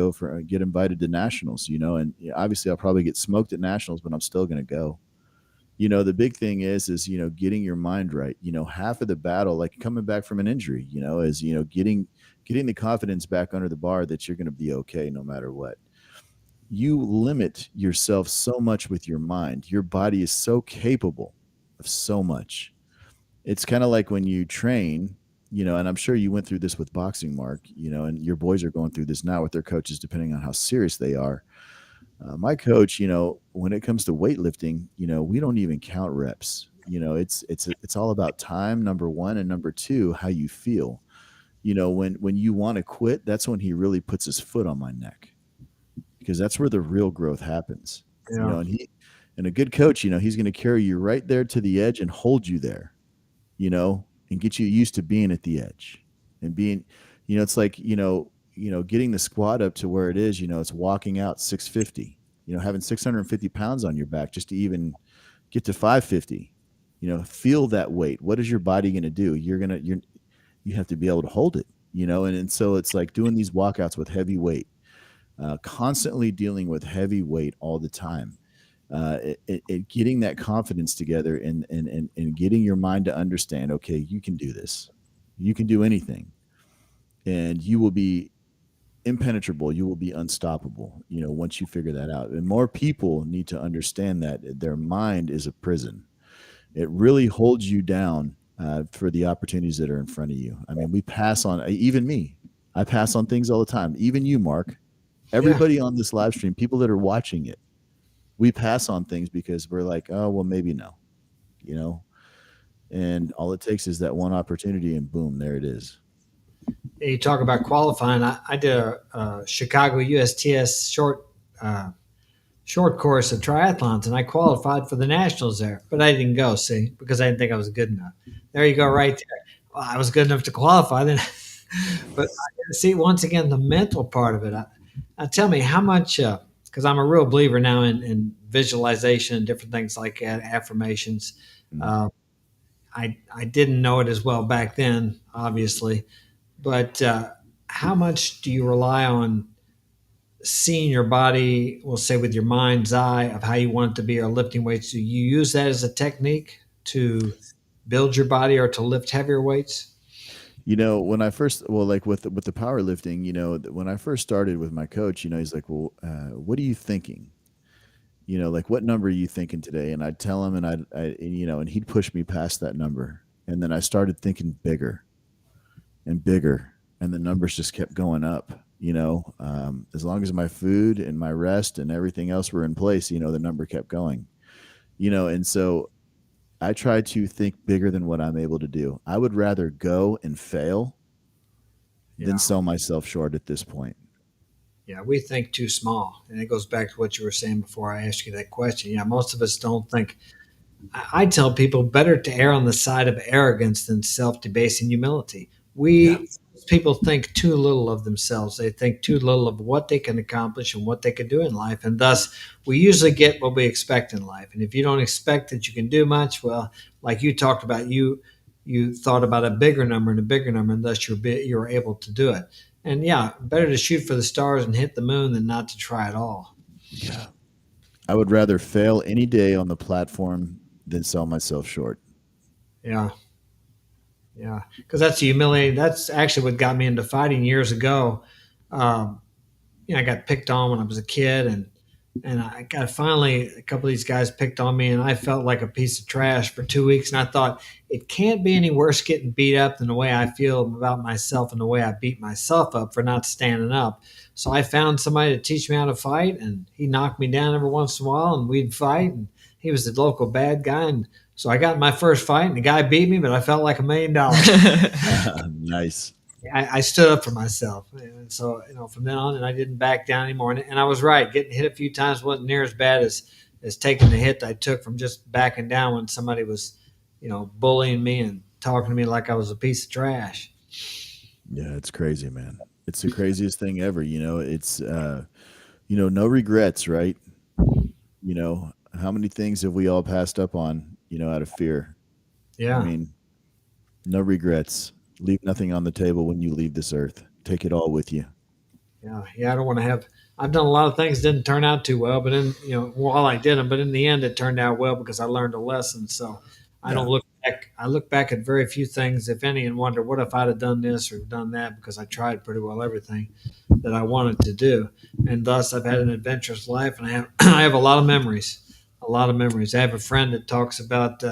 get invited to nationals, and obviously I'll probably get smoked at nationals, but I'm still going to go. The big thing is getting your mind right. Half of the battle, like coming back from an injury, is getting the confidence back under the bar that you're going to be okay no matter what. You limit yourself so much with your mind. Your body is so capable of so much. It's kind of like when you train, and I'm sure you went through this with boxing, Mark, and your boys are going through this now with their coaches, depending on how serious they are. My coach, when it comes to weightlifting, we don't even count reps. It's all about time, number one, and number two, how you feel. When you want to quit, that's when he really puts his foot on my neck, because that's where the real growth happens. Yeah. And a good coach, he's going to carry you right there to the edge and hold you there, and get you used to being at the edge and being, it's like, getting the squat up to where it is, it's walking out 650, having 650 pounds on your back just to even get to 550, feel that weight. What is your body going to do? You have to be able to hold it, and so it's like doing these walkouts with heavy weight, constantly dealing with heavy weight all the time. Getting that confidence together and getting your mind to understand, okay, you can do this. You can do anything. And you will be impenetrable. You will be unstoppable, once you figure that out. And more people need to understand that their mind is a prison. It really holds you down for the opportunities that are in front of you. I mean, we pass on, even me, I pass on things all the time. Even you, Mark, everybody on this live stream, people that are watching it, we pass on things because we're like, oh, well, maybe no, and all it takes is that one opportunity and boom, there it is. You talk about qualifying. I did a Chicago USTS short course of triathlons, and I qualified for the nationals there, but I didn't go, see, because I didn't think I was good enough. There you go, right there. Well, I was good enough to qualify then. But see, once again, the mental part of it. Tell me how much, because I'm a real believer now in visualization and different things like that, affirmations. I didn't know it as well back then, obviously, but how much do you rely on seeing your body, we'll say with your mind's eye, of how you want it to be, or lifting weights? Do you use that as a technique to build your body or to lift heavier weights? When I first, well, like with the powerlifting, when I first started with my coach, he's like, well, what are you thinking? Like, what number are you thinking today? And I'd tell him, and and he'd push me past that number. And then I started thinking bigger and bigger, and the numbers just kept going up. As long as my food and my rest and everything else were in place, the number kept going. And so I try to think bigger than what I'm able to do. I would rather go and fail than sell myself short at this point. Yeah, we think too small. And it goes back to what you were saying before I asked you that question. Yeah, most of us don't think. I tell people better to err on the side of arrogance than self-debasing humility. People think too little of themselves. They think too little of what they can accomplish and what they can do in life. And thus, we usually get what we expect in life. And if you don't expect that you can do much, well, like you talked about, you thought about a bigger number, and thus you were able to do it. And yeah, better to shoot for the stars and hit the moon than not to try at all. Yeah. I would rather fail any day on the platform than sell myself short. Yeah. Yeah. Because that's humiliating. That's actually what got me into fighting years ago. I got picked on when I was a kid, and I got finally a couple of these guys picked on me, and I felt like a piece of trash for 2 weeks. And I thought, it can't be any worse getting beat up than the way I feel about myself and the way I beat myself up for not standing up. So I found somebody to teach me how to fight, and he knocked me down every once in a while, and we'd fight. And he was the local bad guy, and so I got in my first fight, and the guy beat me, but I felt like $1 million. Nice. I stood up for myself. And so, from then on, and I didn't back down anymore. And I was right. Getting hit a few times wasn't near as bad as taking the hit I took from just backing down when somebody was, bullying me and talking to me like I was a piece of trash. Yeah, it's crazy, man. It's the craziest thing ever. It's, no regrets, right? How many things have we all passed up on, out of fear? Yeah. I mean, no regrets. Leave nothing on the table when you leave this earth. Take it all with you. Yeah. I don't want to have I've done a lot of things that didn't turn out too well, but while I did them, but in the end it turned out well because I learned a lesson. So I don't look back. I look back at very few things, if any, and wonder what if I'd have done this or done that, because I tried pretty well everything that I wanted to do, and thus I've had an adventurous life, and I have I have a lot of memories. A lot of memories. I have a friend that talks about.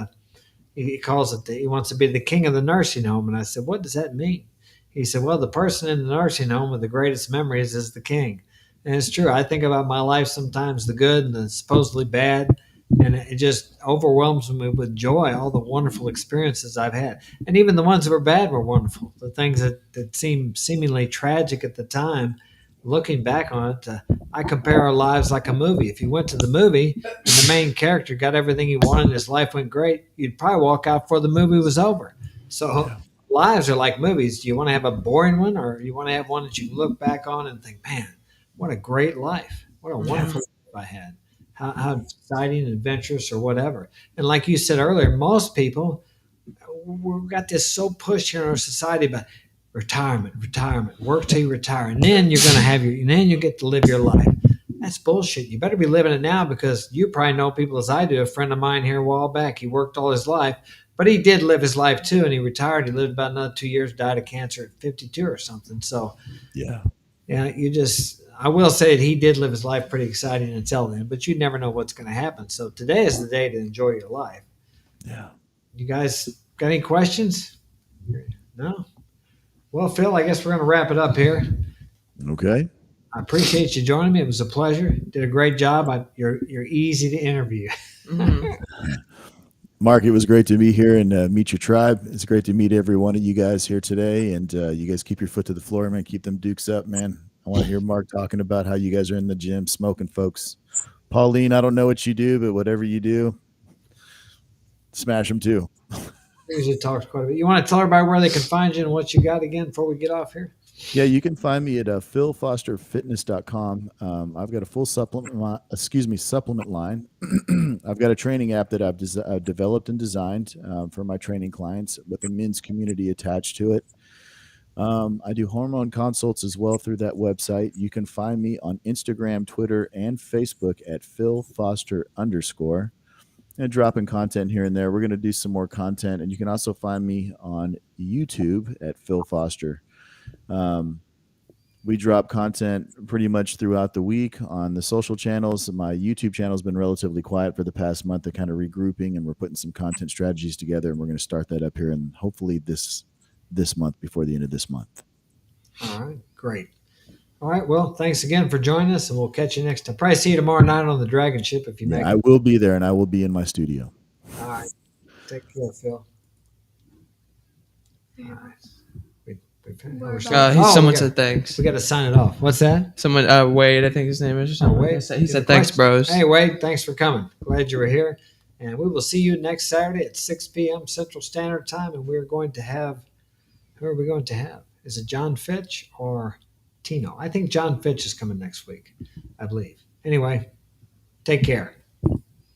He calls it. He wants to be the king of the nursing home, and I said, "What does that mean?" He said, "Well, the person in the nursing home with the greatest memories is the king." And it's true. I think about my life sometimes, the good and the supposedly bad, and it just overwhelms me with joy, all the wonderful experiences I've had. And even the ones that were bad were wonderful. The things that seemed seemingly tragic at the time, looking back on it, I compare our lives like a movie. If you went to the movie and the main character got everything he wanted and his life went great, you'd probably walk out before the movie was over. So lives are like movies. Do you want to have a boring one, or you want to have one that you look back on and think, man, what a great life. What a wonderful life I had. How exciting and adventurous or whatever. And like you said earlier, most people, we've got this so pushed here in our society about retirement, work till you retire. And then you're going to and then you get to live your life. That's bullshit. You better be living it now, because you probably know people as I do. A friend of mine here a while back, he worked all his life, but he did live his life too. And he retired. He lived about another 2 years, died of cancer at 52 or something. So yeah, I will say that he did live his life pretty exciting until then, but you never know what's going to happen. So today is the day to enjoy your life. Yeah. You guys got any questions? No? Well, Phil, I guess we're going to wrap it up here. Okay. I appreciate you joining me. It was a pleasure. Did a great job. You're easy to interview. Mark, it was great to be here and meet your tribe. It's great to meet every one of you guys here today. And you guys keep your foot to the floor, man. Keep them dukes up, man. I want to hear Mark talking about how you guys are in the gym smoking, folks. Pauline, I don't know what you do, but whatever you do, smash them too. Usually talks quite a bit. You want to tell everybody where they can find you and what you got again before we get off here? Yeah, you can find me at philfosterfitness.com. I've got a full supplement line. I've got a training app that I've developed and designed for my training clients with a men's community attached to it. I do hormone consults as well through that website. You can find me on Instagram, Twitter, and Facebook at philfoster_. And dropping content here and there. We're going to do some more content, and you can also find me on YouTube at Phil Foster. We drop content pretty much throughout the week on the social channels. My YouTube channel has been relatively quiet for the past month. They're kind of regrouping, and we're putting some content strategies together, and we're going to start that up here, and hopefully this month, before the end of this month. All right, great. All right, well, thanks again for joining us, and we'll catch you next time. Probably see you tomorrow night on the Dragon Ship if you make it. I will be there, and I will be in my studio. All right. Take care, Phil. All right. Someone said thanks. We got to sign it off. What's that? Someone, Wade, I think his name is. Or something. Wade. He said thanks, bros. Hey, Wade, thanks for coming. Glad you were here. And we will see you next Saturday at 6 p.m. Central Standard Time. And we're going to have, who are we going to have? Is it John Fitch or Tino? I think John Fitch is coming next week, I believe. Anyway, take care.